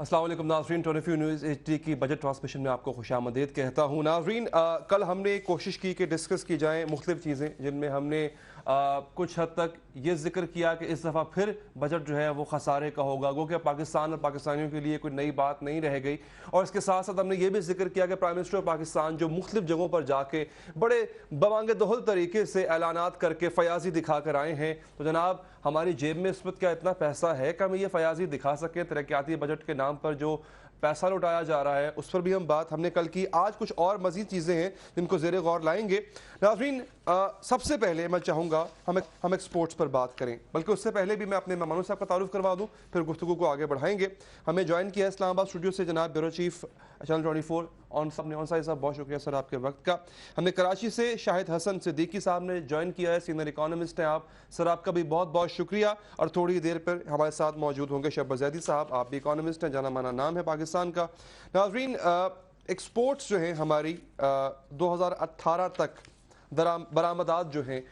अस्सलाम वालेकुम नाज़रीन, 24 न्यूज़ HD की बजट ट्रांसमिशन में आपको खुशामदीद कहता हूँ। नाज़रीन, कल हमने कोशिश की कि डिस्कस की जाएँ मुख्तलिफ चीज़ें, जिनमें हमने कुछ हद तक ये जिक्र किया कि इस दफ़ा फिर बजट जो है वो खसारे का होगा, गो कि पाकिस्तान और पाकिस्तानियों के लिए कोई नई बात नहीं रह गई। और इसके साथ साथ हमने ये भी जिक्र किया कि प्राइम मिनिस्टर पाकिस्तान जो मुख्तलिफ जगहों पर जाके बड़े बवांगे दोहल तरीके से ऐलानात करके फयाजी दिखा कर आए हैं। तो जनाब, हमारी जेब में इस वक्त क्या इतना पैसा है कि हम ये फयाजी दिखा सकें? तरक्याती बजट के नाम पर जो पैसा लौटाया जा रहा है उस पर भी हम बात हमने कल की। आज कुछ और मजीद चीज़ें हैं जिनको ज़ेरे गौर लाएंगे। नाज़रीन, सबसे पहले मैं चाहूँगा हम एक्सपोर्ट्स पर बात करें, बल्कि उससे पहले भी मैं अपने मेहमानों साहब का तारुफ करवा दूँ, फिर गुफ्तगू को आगे बढ़ाएंगे। हमें ज्वाइन किया इस्लामाबाद स्टूडियो से जनाब bureau chief channel 24 on Sahib साहब, बहुत शुक्रिया सर आपके वक्त का। हमने कराची से शाहिद हसन सिद्दीकी साहब ने ज्वाइन किया है, सीनियर इकोनॉमिस्ट हैं आप सर, आपका भी बहुत बहुत शुक्रिया। और थोड़ी देर पर हमारे साथ मौजूद होंगे शहबाज ज़ैदी साहब, आप भी इकोनॉमिस्ट हैं, जाना माना नाम है पाकिस्तान का। नाज़रीन, एक्सपोर्ट्स जो हैं हमारी 2018 तक बरामदात जो हैं,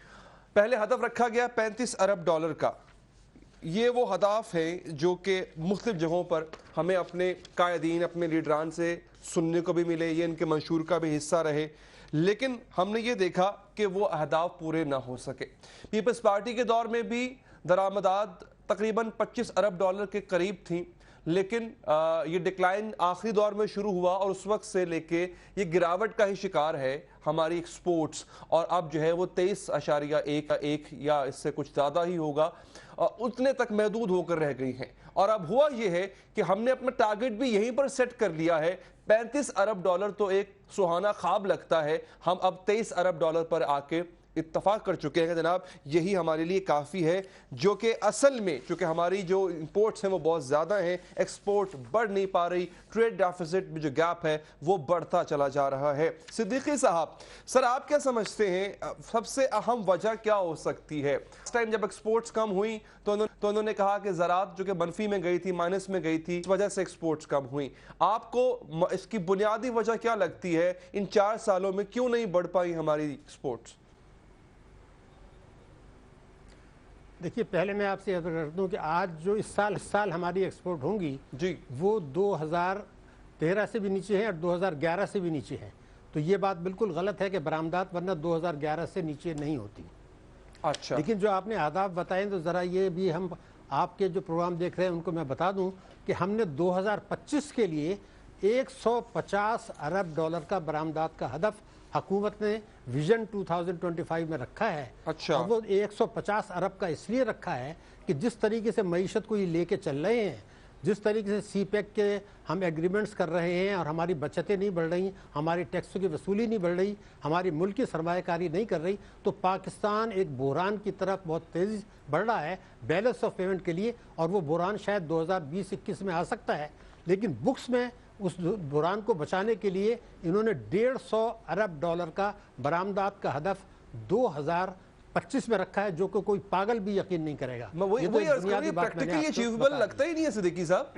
पहले हदफ रखा गया 35 अरब डॉलर का। ये वो हदाफ है जो कि मुख्तलिफ जगहों पर हमें अपने कायदीन, अपने लीडरान से सुनने को भी मिले, ये इनके मंशूर का भी हिस्सा रहे, लेकिन हमने ये देखा कि वो अहदाफ पूरे ना हो सके। पीपल्स पार्टी के दौर में भी दरामदात तकरीबन 25 अरब डॉलर के करीब थी, लेकिन ये डिक्लाइन आखिरी दौर में शुरू हुआ और उस वक्त से लेके ये गिरावट का ही शिकार है हमारी एक्सपोर्ट्स, और अब जो है वो 23.1 या इससे कुछ ज़्यादा ही होगा, उतने तक महदूद होकर रह गई हैं। और अब हुआ ये है कि हमने अपना टारगेट भी यहीं पर सेट कर लिया है। 35 अरब डॉलर तो एक सुहाना ख्वाब लगता है, हम अब 23 अरब डॉलर पर आके इत्तफाक कर चुके हैं जनाब। यही हमारे लिए काफ़ी है, जो कि असल में चूँकि हमारी जो इंपोर्ट्स हैं वो बहुत ज़्यादा हैं, एक्सपोर्ट बढ़ नहीं पा रही, ट्रेड डेफिसिट में जो गैप है वो बढ़ता चला जा रहा है। सिद्दीकी साहब, सर आप क्या समझते हैं सबसे अहम वजह क्या हो सकती है? इस टाइम जब एक्सपोर्ट्स कम हुई तो उन्होंने कहा कि ज़राअत जो कि मनफी में गई थी, माइनस में गई थी, इस वजह से एक्सपोर्ट्स कम हुई। आपको इसकी बुनियादी वजह क्या लगती है? इन 4 सालों में क्यों नहीं बढ़ पाई हमारी एक्सपोर्ट्स? देखिए, पहले मैं आपसे यह कर दूं कि आज जो इस साल हमारी एक्सपोर्ट होंगी जी, वो 2013 से भी नीचे है और 2011 से भी नीचे है। तो ये बात बिल्कुल गलत है कि बरामदात वरना 2011 से नीचे नहीं होती। अच्छा, लेकिन जो आपने आदाब बताए तो ज़रा ये भी हम आपके जो प्रोग्राम देख रहे हैं उनको मैं बता दूं कि हमने 2025 के लिए 150 अरब डॉलर का बरामदात का हदफ हुकूमत ने विजन 2025 में रखा है। अच्छा, और वो 150 अरब का इसलिए रखा है कि जिस तरीके से मईशत को ये लेके चल रहे हैं, जिस तरीके से सीपैक के हम एग्रीमेंट्स कर रहे हैं और हमारी बचतें नहीं बढ़ रही, हमारी टैक्सों की वसूली नहीं बढ़ रही, हमारी मुल्क की सरमायाकारी नहीं कर रही, तो पाकिस्तान एक बुहरान की तरफ बहुत तेज़ी बढ़ रहा है बैलेंस ऑफ पेमेंट के लिए। और वो बुहरान शायद 2020-21 में आ सकता है, लेकिन बुक्स में उस बुहरान को बचाने के लिए इन्होंने 150 अरब डॉलर का बरामदात का हदफ 2025 में रखा है, जो कि कोई पागल भी यकीन नहीं करेगा। वही प्रैक्टिकली अचीवेबल लगता ही नहीं है सिद्दीकी साहब।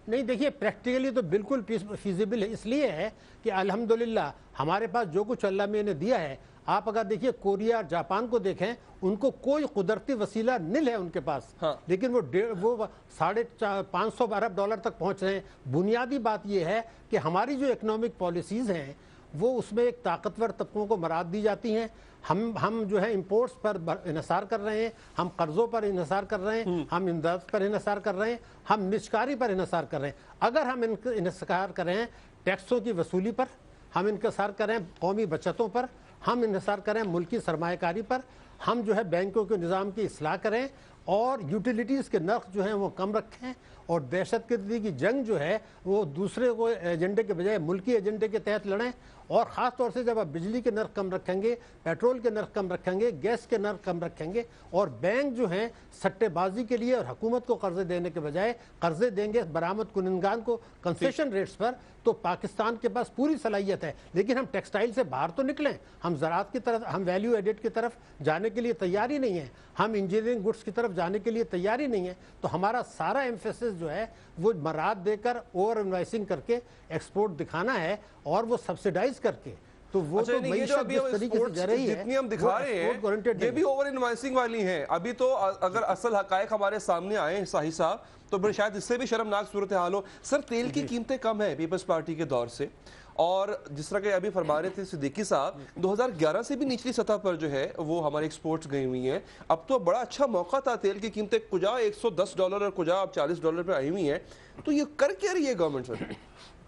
नहीं, देखिए, प्रैक्टिकली तो बिल्कुल फीजिबल है, इसलिए है कि अल्हम्दुलिल्लाह हमारे पास जो कुछ अल्लाह में ने दिया है। आप अगर देखिए कोरिया और जापान को देखें, उनको कोई कुदरती वसीला नील है उनके पास, हाँ। लेकिन वो 550 अरब डॉलर तक पहुंच रहे हैं। बुनियादी बात यह है कि हमारी जो इकोनॉमिक पॉलिसीज़ हैं वो उसमें एक ताकतवर तबकों को मराद दी जाती हैं। हम जो है इंपोर्ट्स पर इन्हिसार कर रहे हैं, हम कर्ज़ों पर इन्हिसार कर रहे हैं, हम इमदाद पर इन्हिसार कर रहे हैं, हम निजकारी पर इन्हिसार कर रहे हैं। अगर हम इन्हिसार करें टैक्सों की वसूली पर, हम इन्हिसार करें कौमी बचतों पर, हम इन्हिसार करें मुल्की सरमायाकारी पर, हम जो है बैंकों के निज़ाम की इस्लाह करें और यूटिलिटीज़ के नर्ख जो हैं वो कम रखें, और दहशतगर्दी की जंग जो है वो दूसरे को एजेंडे के बजाय मुल्की एजेंडे के तहत लड़ें। और ख़ास तौर से जब आप बिजली के नर्ख कम रखेंगे, पेट्रोल के नर्ख कम रखेंगे, गैस के नर्ख कम रखेंगे, और बैंक जो हैं सट्टेबाजी के लिए और हुकूमत को कर्जे देने के बजाय कर्जे देंगे बरामद कुनंदगान को कंसेशन रेट्स पर, तो पाकिस्तान के पास पूरी सलाहियत है। लेकिन हम टेक्सटाइल से बाहर तो निकलें, हम ज़राअत की तरफ, हम वैल्यू एडेड की तरफ जाने के लिए तैयार ही नहीं है, हम इंजीनियरिंग गुड्स की तरफ जाने के लिए तैयार ही नहीं है। तो हमारा सारा एम्फेसिस जो है वो मराद देकर ओवर इन्वाइसिंग करके एक्सपोर्ट दिखाना है, और वो सब्सिडाइज करके تو وہ اچھا، تو یہ جو معیشت ابھی جس طریقے سے جا رہی ہے جتنی ہم دکھا رہے ہیں یہ بھی اوور انوائسنگ والی ہیں. ابھی تو اگر اصل حقائق ہمارے سامنے آئے صاحب صاحب تو شاید اس سے بھی شرمناک صورتحال ہو. سر تیل کی قیمتیں کم ہیں پیپلز پارٹی کے دور سے, اور جس طرح کہ ابھی فرما رہے تھے صدیقی صاحب 2011 سے بھی نچلی سطح پر جو ہے وہ ہمارے ایکسپورٹس گئی ہوئی ہیں. اب تو بڑا اچھا موقع تھا, تیل کی قیمتیں کجا $110 اور کجا اب $40 پہ آئی ہوئی ہیں. تو یہ کر کیا رہی ہے گورنمنٹ سر؟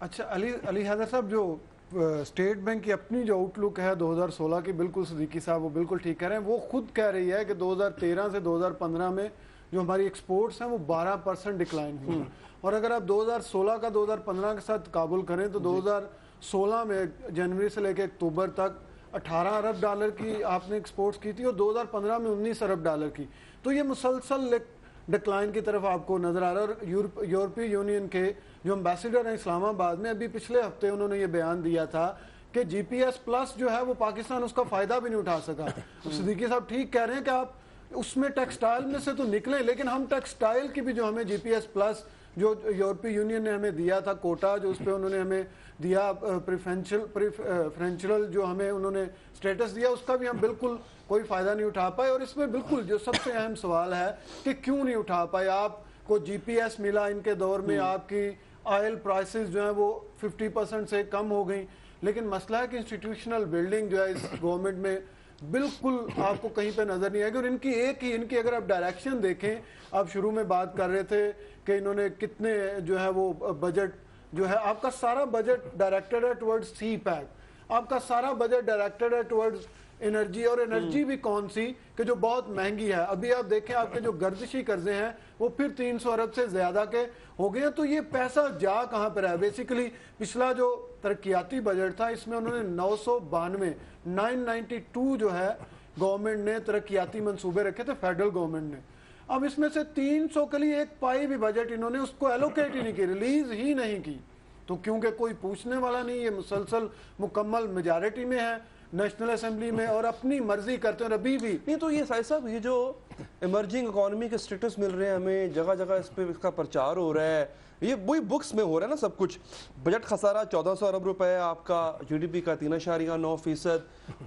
اچھا علی حیدر صاحب, جو اسٹیٹ بینک کی اپنی جو آؤٹ لک ہے 2016 کی, بالکل صدیقی صاحب وہ بالکل ٹھیک کہہ رہے ہیں. وہ خود کہہ رہی ہے کہ 2013 سے 2015 میں جو ہماری ایکسپورٹس ہیں وہ 12% ڈکلائن ہوئی ہیں. اور اگر آپ 2016 کا 2015 کے ساتھ تقابل کریں تو 2016 میں جنوری سے لے کے اکتوبر تک $18 ارب کی آپ نے ایکسپورٹس کی تھی, اور 2015 میں $19 ارب کی. تو یہ مسلسل ڈکلائن کی طرف آپ کو نظر آ رہا ہے. اور یورپی یونین کے جو امبیسڈر ہیں اسلام آباد میں, ابھی پچھلے ہفتے انہوں نے یہ بیان دیا تھا کہ جی پی ایس پلس جو ہے وہ پاکستان اس کا فائدہ بھی نہیں اٹھا سکا. صدیقی صاحب ٹھیک کہہ رہے ہیں کہ آپ اس میں ٹیکسٹائل میں سے تو نکلیں, لیکن ہم ٹیکسٹائل کی بھی جو ہمیں جی پی ایس پلس جو یورپی یونین نے ہمیں دیا تھا کوٹا, جو اس پہ انہوں نے ہمیں دیا پریفرینشل جو ہمیں انہوں نے سٹیٹس دیا, اس کا بھی ہم بالکل کوئی فائدہ نہیں اٹھا پائے. اور اس میں بالکل جو سب سے اہم سوال ہے کہ کیوں نہیں اٹھا پائے. آپ کو جی پی ایس ملا ان کے دور میں, آپ کی آئل پرائسز جو ہیں وہ 50% سے کم ہو گئیں, لیکن مسئلہ ہے کہ انسٹیٹیوشنل بلڈنگ جو ہے اس گورنمنٹ میں بالکل آپ کو کہیں پہ نظر نہیں آئے گی. اور ان کی ان کی اگر آپ ڈائریکشن دیکھیں, آپ شروع میں بات کر رہے تھے کہ انہوں نے کتنے جو ہے وہ بجٹ جو ہے, آپ کا سارا بجٹ ڈائریکٹڈ ہے ٹورڈز سی پیک, آپ کا سارا بجٹ ڈائریکٹڈ ہے ٹورڈز انرجی. اور انرجی بھی کون سی کہ جو بہت مہنگی ہے. ابھی آپ دیکھیں آپ کے جو گردشی قرضے ہیں وہ پھر 300 ارب سے زیادہ کے ہو گئے ہیں. تو یہ پیسہ جا کہاں پر ہے؟ بیسیکلی پچھلا جو ترقیاتی بجٹ تھا اس میں انہوں نے 992 جو ہے گورنمنٹ نے ترقیاتی منصوبے رکھے تھے فیڈرل گورنمنٹ نے. اب اس میں سے 300 کے لیے ایک پائی بھی بجٹ انہوں نے اس کو ایلوکیٹ ہی نہیں کی, ریلیز ہی نہیں کی. تو کیونکہ کوئی پوچھنے والا نہیں, یہ مسلسل مکمل میجارٹی میں ہے نیشنل اسمبلی میں, اور اپنی مرضی کرتے ہیں. اور ابھی بھی نہیں تو یہ صاحب صاحب یہ جو ایمرجنگ اکانومی کے سٹیٹس مل رہے ہیں ہمیں, جگہ جگہ اس پہ اس کا پرچار ہو رہا ہے, یہ وہی بکس میں ہو رہا ہے نا سب کچھ. بجٹ خسارہ 1400 ارب روپے, آپ کا جی ڈی پی کا 3.9%,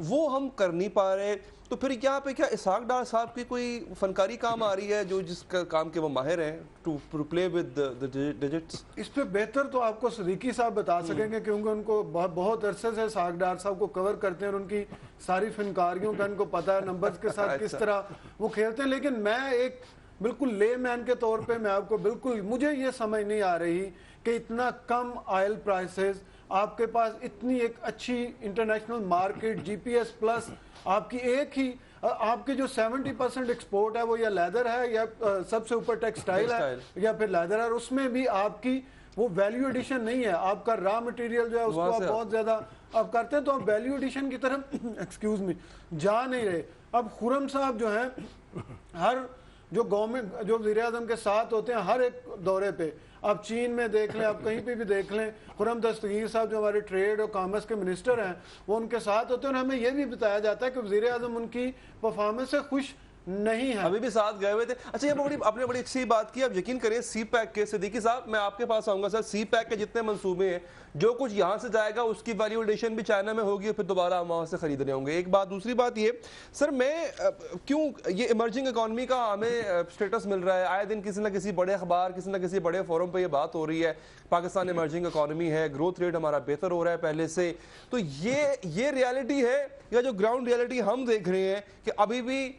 وہ ہم کر نہیں پا رہے. تو پھر یہاں پہ کیا اسحاق ڈار صاحب کی کوئی فنکاری کام آ رہی ہے جو جس کا کام کے وہ ماہر ہیں to play with the digits? اس پہ بہتر تو آپ کو صدیقی صاحب بتا سکیں گے, کیونکہ ان کو بہت عرصے سے اسحاق ڈار صاحب کو کور کرتے ہیں, اور ان کی ساری فنکاریوں کا ان کو پتہ ہے, نمبرز کے ساتھ کس طرح وہ کھیلتے ہیں. لیکن میں ایک بالکل لے مین کے طور پہ میں آپ کو بالکل, مجھے یہ سمجھ نہیں آ رہی کہ اتنا کم آئل پرائسز, آپ کے پاس اتنی ایک اچھی انٹرنیشنل مارکیٹ, جی پی ایس پلس, آپ کی ایک ہی آپ کی جو 70% ایکسپورٹ ہے وہ یا لیدر ہے یا سب سے اوپر ٹیکسٹائل ہے یا پھر لیدر ہے, اور اس میں بھی آپ کی وہ ویلیو ایڈیشن نہیں ہے. آپ کا را مٹیریل جو ہے اس کو آپ بہت زیادہ آپ کرتے ہیں, تو آپ ویلیو ایڈیشن کی طرف ایکسکیوز می جا نہیں رہے. اب خرم صاحب جو ہیں ہر جو گورنمنٹ جو وزیر اعظم کے ساتھ ہوتے ہیں ہر ایک دورے پہ, آپ چین میں دیکھ لیں, آپ کہیں پہ بھی دیکھ لیں, خرم دستگیر صاحب جو ہمارے ٹریڈ اور کامرس کے منسٹر ہیں وہ ان کے ساتھ ہوتے ہیں, اور ہمیں یہ بھی بتایا جاتا ہے کہ وزیر اعظم ان کی پرفارمنس سے خوش نہیں ہے. ابھی بھی ساتھ گئے ہوئے تھے. اچھا یہ آپ نے بڑی اچھی بات کی. اب یقین کریں سی پیک کے, صدیقی صاحب میں آپ کے پاس آؤں گا سر, سی پیک کے جتنے منصوبے ہیں, جو کچھ یہاں سے جائے گا اس کی ویلیو ایڈیشن بھی چائنا میں ہوگی, پھر دوبارہ ہم وہاں سے خریدنے ہوں گے. ایک بات. دوسری بات یہ سر, میں کیوں یہ ایمرجنگ اکانومی کا ہمیں اسٹیٹس مل رہا ہے, آئے دن کسی نہ کسی بڑے اخبار, کسی نہ کسی بڑے فورم پہ یہ بات ہو رہی ہے پاکستان ایمرجنگ اکانومی ہے, گروتھ ریٹ ہمارا بہتر ہو رہا ہے پہلے سے. تو یہ ریالٹی ہے یا جو گراؤنڈ ریالٹی ہم دیکھ رہے ہیں کہ ابھی بھی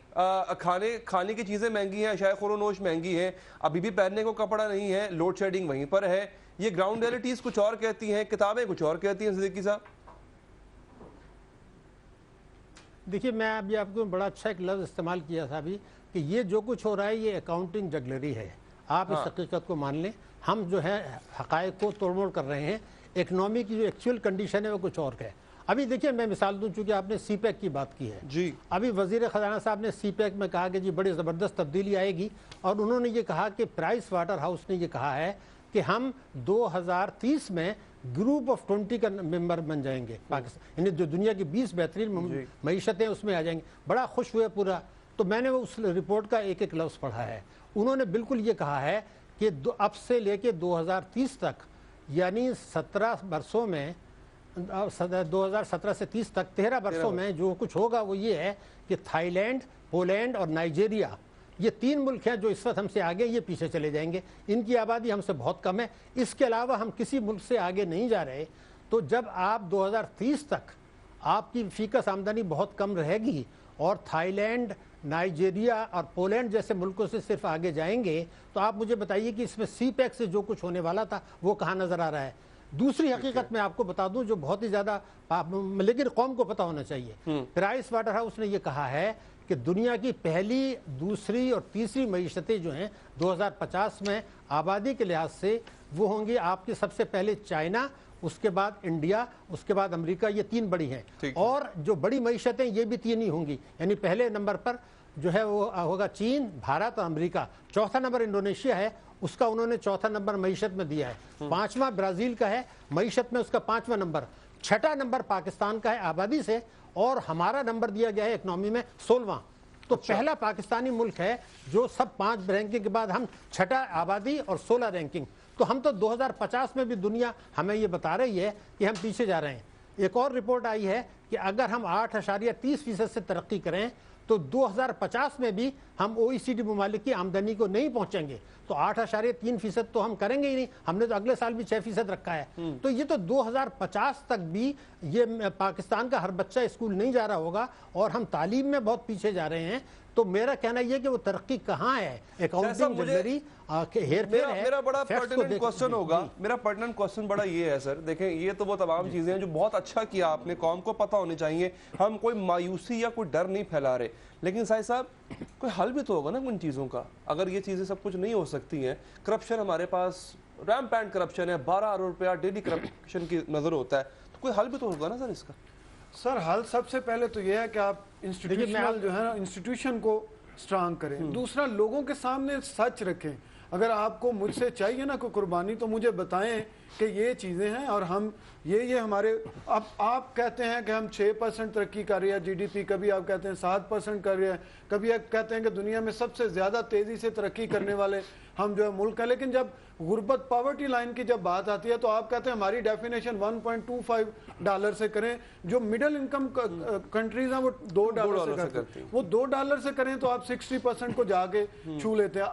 کھانے کی چیزیں مہنگی ہیں, شائے خور و نوش مہنگی ہیں, ابھی بھی پہننے کو کپڑا نہیں ہے, لوڈ شیڈنگ وہیں پر ہے. یہ گراؤنڈ ریالٹیز کچھ اور کہتی ہیں, کتابیں کچھ اور کہتی ہیں. صدیقی صاحب دیکھیے, میں ابھی آپ کو بڑا اچھا ایک لفظ استعمال کیا تھا ابھی کہ یہ جو کچھ ہو رہا ہے یہ اکاؤنٹنگ جگلری ہے. آپ اس حقیقت کو مان لیں, ہم جو ہے حقائق کو توڑ موڑ کر رہے ہیں. اکنامی کی جو ایکچوئل کنڈیشن ہے وہ کچھ اور ہے. ابھی دیکھیں میں مثال دوں, چونکہ آپ نے سی پیک کی بات کی ہے جی, ابھی وزیر خزانہ صاحب نے سی پیک میں کہا کہ جی بڑی زبردست تبدیلی آئے گی, اور انہوں نے یہ کہا کہ پرائس واٹر ہاؤس نے یہ کہا ہے کہ ہم 2030 میں گروپ آف 20 کا ممبر بن جائیں گے پاکستان, یعنی جو دنیا کی 20 بہترین معیشتیں اس میں آ جائیں گے. بڑا خوش ہوئے پورا. تو میں نے اس رپورٹ کا ایک ایک لفظ پڑھا ہے. انہوں نے بالکل یہ کہا ہے کہ اب سے لے کے 2030 تک یعنی 17 برسوں میں 2017 से 30 तक 13 वर्षों में जो कुछ होगा वो ये है कि थाईलैंड, पोलैंड और नाइजीरिया, ये 3 मुल्क हैं जो इस वक्त हमसे आगे, ये पीछे चले जाएंगे। इनकी आबादी हमसे बहुत कम है, इसके अलावा हम किसी मुल्क से आगे नहीं जा रहे। तो जब आप 2030 तक आपकी फीकस आमदनी बहुत कम रहेगी और थाईलैंड, नाइजीरिया और पोलैंड जैसे मुल्कों से सिर्फ आगे जाएंगे, तो आप मुझे बताइए कि इसमें सीपैक से जो कुछ होने वाला था वो कहाँ नजर आ रहा है। दूसरी हकीकत मैं आपको बता दूं जो बहुत ही ज्यादा, लेकिन कौम को पता होना चाहिए। प्राइस वाटर हाउस ने ये कहा है कि दुनिया की पहली, दूसरी और तीसरी मईशतें जो हैं 2050 में आबादी के लिहाज से वो होंगी आपकी सबसे पहले चाइना, उसके बाद इंडिया, उसके बाद अमेरिका, ये 3 बड़ी हैं। और जो बड़ी मईशतें ये भी 3 ही होंगी, यानी पहले नंबर पर जो है वो होगा चीन, भारत और अमेरिका। चौथा नंबर इंडोनेशिया है, उसका उन्होंने चौथा नंबर मईशत में दिया है। 5वां ब्राजील का है मईशत में, उसका 5वां नंबर। 6ठा नंबर पाकिस्तान का है आबादी से, और हमारा नंबर दिया गया है इकोनॉमी में 16वां। तो पहला पाकिस्तानी मुल्क है जो सब 5 रैंकिंग के बाद हम 6ठा आबादी और 16 रैंकिंग। तो हम तो 2050 में भी दुनिया हमें ये बता रही है कि हम पीछे जा रहे हैं। एक और रिपोर्ट आई है कि अगर हम 8.30% से तरक्की करें तो 2050 में भी हम OECD ममालिक की आमदनी को नहीं पहुंचेंगे। तो 8.3% तो हम करेंगे ही नहीं, हमने तो अगले साल भी 6% रखा है। तो ये तो 2050 तक भी ये पाकिस्तान का हर बच्चा स्कूल नहीं जा रहा होगा और हम तालीम में बहुत पीछे जा रहे हैं। तो मेरा कहना यह कि वो तरक्की कहाँ है, अकाउंटिंग जनरली हेरफेर है। मेरा बड़ा पर्टिनेंट क्वेश्चन होगा, मेरा पर्टिनेंट क्वेश्चन बड़ा ये है सर, देखें ये तो वो तमाम चीजें हैं जो बहुत अच्छा किया आपने, कौम को पता होनी चाहिए। हम कोई मायूसी या कोई डर नहीं फैला रहे, लेकिन साहिब साहब कोई हल भी तो होगा ना उन चीजों का। अगर ये चीजें सब कुछ नहीं हो सकती हैं, करप्शन हमारे पास रैम्पेंट करप्शन है, 12 अरब रुपया डेली करप्शन की नजर होता है, तो कोई हल भी तो होगा ना सर इसका। सर हल सबसे पहले तो यह है कि आप इंस्टीट्यूशनल जो है ना, इंस्टीट्यूशन को स्ट्रांग करें। दूसरा, लोगों के सामने सच रखें। अगर आपको मुझसे चाहिए ना कोई कुर्बानी तो मुझे बताएं कि ये चीज़ें हैं और हम ये हमारे, अब आप कहते हैं कि हम 6% तरक्की कर रहे हैं GDP, कभी आप कहते हैं 7% कर रहे हैं, कभी आप कहते हैं कि दुनिया में सबसे ज़्यादा तेज़ी से तरक्की करने वाले हम जो है मुल्क है। लेकिन जब गुर्बत पॉवर्टी लाइन की जब बात आती है तो आप कहते हैं हमारी डेफिनेशन $1.25 से करें, जो मिडिल इनकम कंट्रीज हैं वो $2 से करते हैं। वो $2 से करें तो आप 60% को जाके छू लेते हैं।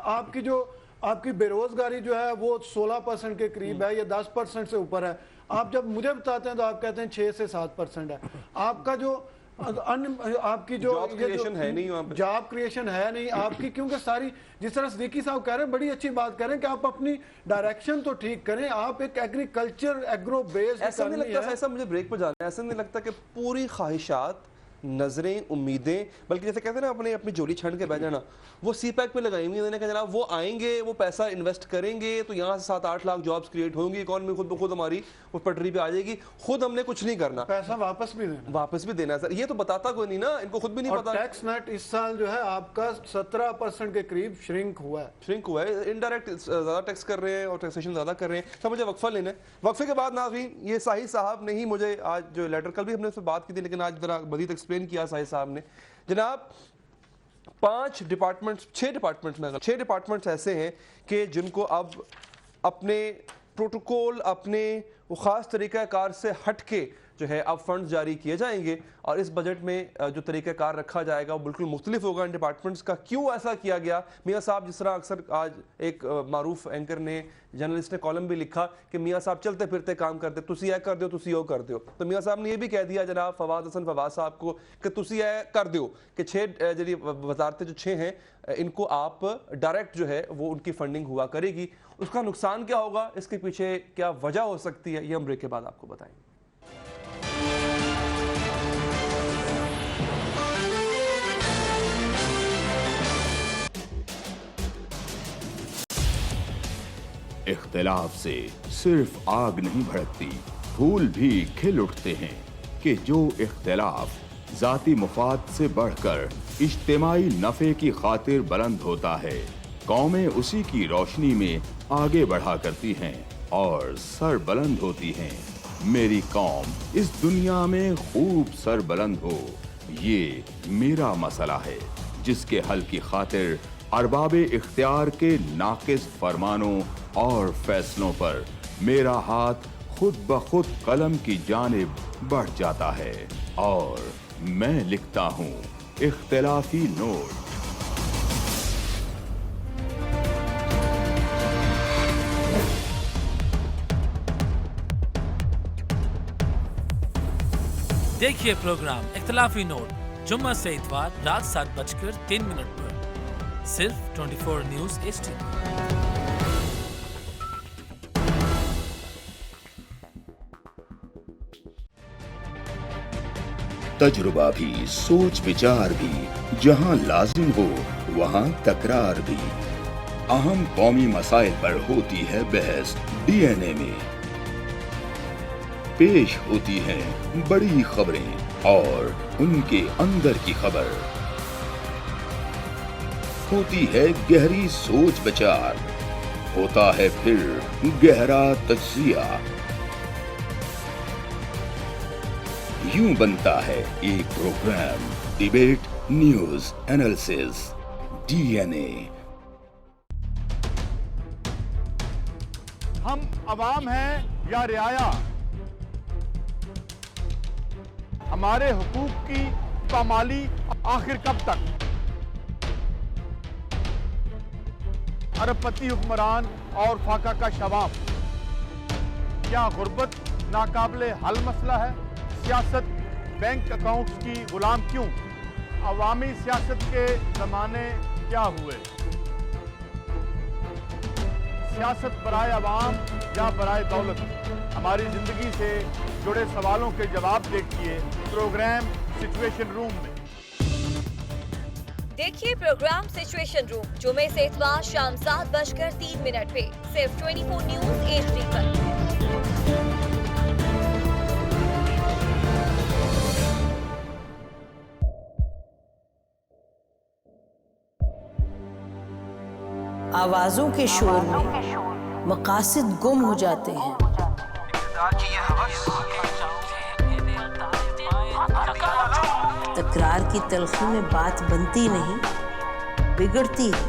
आपकी बेरोजगारी जो है वो 16% के करीब है या 10% से ऊपर है। आप जब मुझे बताते हैं तो आप कहते हैं 6 से 7% है। आपका जो आपकी जो जॉब क्रिएशन है नहीं, जॉब क्रिएशन है नहीं आपकी, क्योंकि सारी, जिस तरह सिद्दीकी साहब कह रहे हैं, बड़ी अच्छी बात कह रहे हैं कि आप अपनी डायरेक्शन तो ठीक करें। आप एक एग्रीकल्चर एग्रो बेस्ड, ऐसा नहीं लगता, ऐसा मुझे ब्रेक पर जाना है, ऐसा नहीं लगता कि पूरी ख्वाहिशात, नजरें, उम्मीदें, बल्कि जैसे कहते हैं ना अपनी झोली छंड के बैठ जाना, वो सीपैक पे लगाई हुई है कि जनाब वो आएंगे, वो पैसा इन्वेस्ट करेंगे तो यहाँ से 7-8 लाख जॉब्स क्रिएट होंगी, इकॉनमी खुद ब खुद हमारी वो पटरी पे आ जाएगी, खुद हमने कुछ नहीं करना, पैसा वापस भी देना है सर। ये तो बताता कोई नहीं ना, इनको खुद भी नहीं पता। टैक्स नेट इस साल जो है आपका 17% के करीब श्रिंक हुआ है, इनडायरेक्ट ज्यादा टैक्स कर रहे हैं और टैक्सेशन ज्यादा कर रहे हैं। तो मुझे वक्फा लेना है, वक्फे के बाद नाज़रीन, ये साहिद साहब ने ही मुझे आज जो लेटर, कल भी हमने उससे बात की थी लेकिन आज जरा मज़ीद एक्सप्लेन किया साहिद साहब ने। जनाब 6 डिपार्टमेंट्स ऐसे हैं कि जिनको अब अपने प्रोटोकॉल, अपने वो ख़ास तरीक़ाकार से हट के जो है अब फंड्स जारी किए जाएंगे और इस बजट में जो तरीक़ाकार रखा जाएगा वो बिल्कुल मुख्तलिफ होगा इन डिपार्टमेंट्स का। क्यों ऐसा किया गया? मियाँ साहब, जिस तरह अक्सर आज एक मारूफ एंकर ने, जर्नलिस्ट ने कॉलम भी लिखा कि मियाँ साहब चलते फिरते काम करते, तुसी ऐ कर दो, तुसी वो कर दो। तो मियाँ साहब ने ये भी कह दिया जनाब फवाद हसन फवाद साहब को कि तुसी ऐ कर दो कि 6 जी वजारतें जो 6 हैं इनको आप डायरेक्ट जो है वो उनकी फंडिंग हुआ करेगी। उसका नुकसान क्या होगा, इसके पीछे क्या वजह हो सकती है, ये हम ब्रेक के बाद आपको बताएंगे। इख्तिलाफ से सिर्फ आग नहीं भड़कती, फूल भी खिल उठते हैं कि जो इख्तिलाफ जाती मुफाद से बढ़कर इज्तिमाई नफे की खातिर बुलंद होता है, कौमें उसी की रोशनी में आगे बढ़ा करती हैं और सर बुलंद होती हैं। मेरी कौम इस दुनिया में खूब सर बुलंद हो, ये मेरा मसला है जिसके हल की खातिर अरबाबे इख्तियार के नाकिस फरमानों और फैसलों पर मेरा हाथ खुद ब खुद कलम की जानिब बढ़ जाता है और मैं लिखता हूँ इख्तिलाफी नोट। देखिए प्रोग्राम इख्तिलाफी नोट जुम्मा से इतवार रात 7:03 पर सिर्फ 24 न्यूज़ HD। तजुर्बा भी, सोच विचार भी, जहां लाजिम हो वहां तकरार भी। अहम कौमी मसाइल पर होती है बहस DNA में। पेश होती हैं बड़ी खबरें और उनके अंदर की खबर। होती है गहरी सोच विचार, होता है फिर गहरा तज्जिया। यूं बनता है एक program debate news analysis DNA। हम अवाम हैं या रियाया, हमारे हुकूक की पामाली आखिर कब तक? अरबपति हुक्मरान और फाका का शवाब, क्या गुर्बत नाकाबिले हल मसला है? सियासत बैंक अकाउंट्स की गुलाम क्यों? अवामी सियासत के जमाने क्या हुए? सियासत बराए अवाम या बराए दौलत? हमारी जिंदगी से जुड़े सवालों के जवाब देखिए प्रोग्राम सिचुएशन रूम में। देखिए प्रोग्राम सिचुएशन रूम जुमे से इतवार शाम 7:03 पे सिर्फ 24 न्यूज़ HD पर। आवाजों के शोर में मकासद गुम हो जाते हैं। तकरार की तलखी में बात बनती नहीं, बिगड़ती है।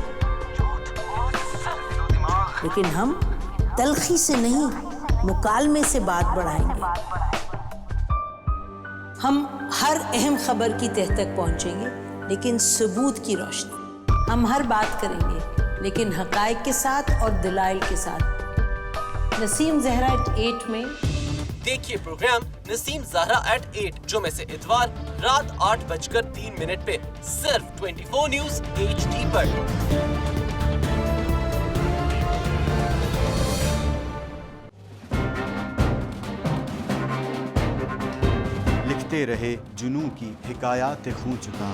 लेकिन हम तलखी से नहीं, मुकालमे से बात बढ़ाएंगे। हम हर अहम खबर की तह तक पहुंचेंगे, लेकिन सबूत की रोशनी। हम हर बात करेंगे, लेकिन हकायक के साथ और दलाइल के साथ। नसीम ज़हरा at 8 में देखिए प्रोग्राम नसीम ज़हरा at 8 जुमे से इतवार रात 8:03 पे सिर्फ 24 न्यूज़ HD पर। लिखते रहे जुनू की हिकायात खूं चुका।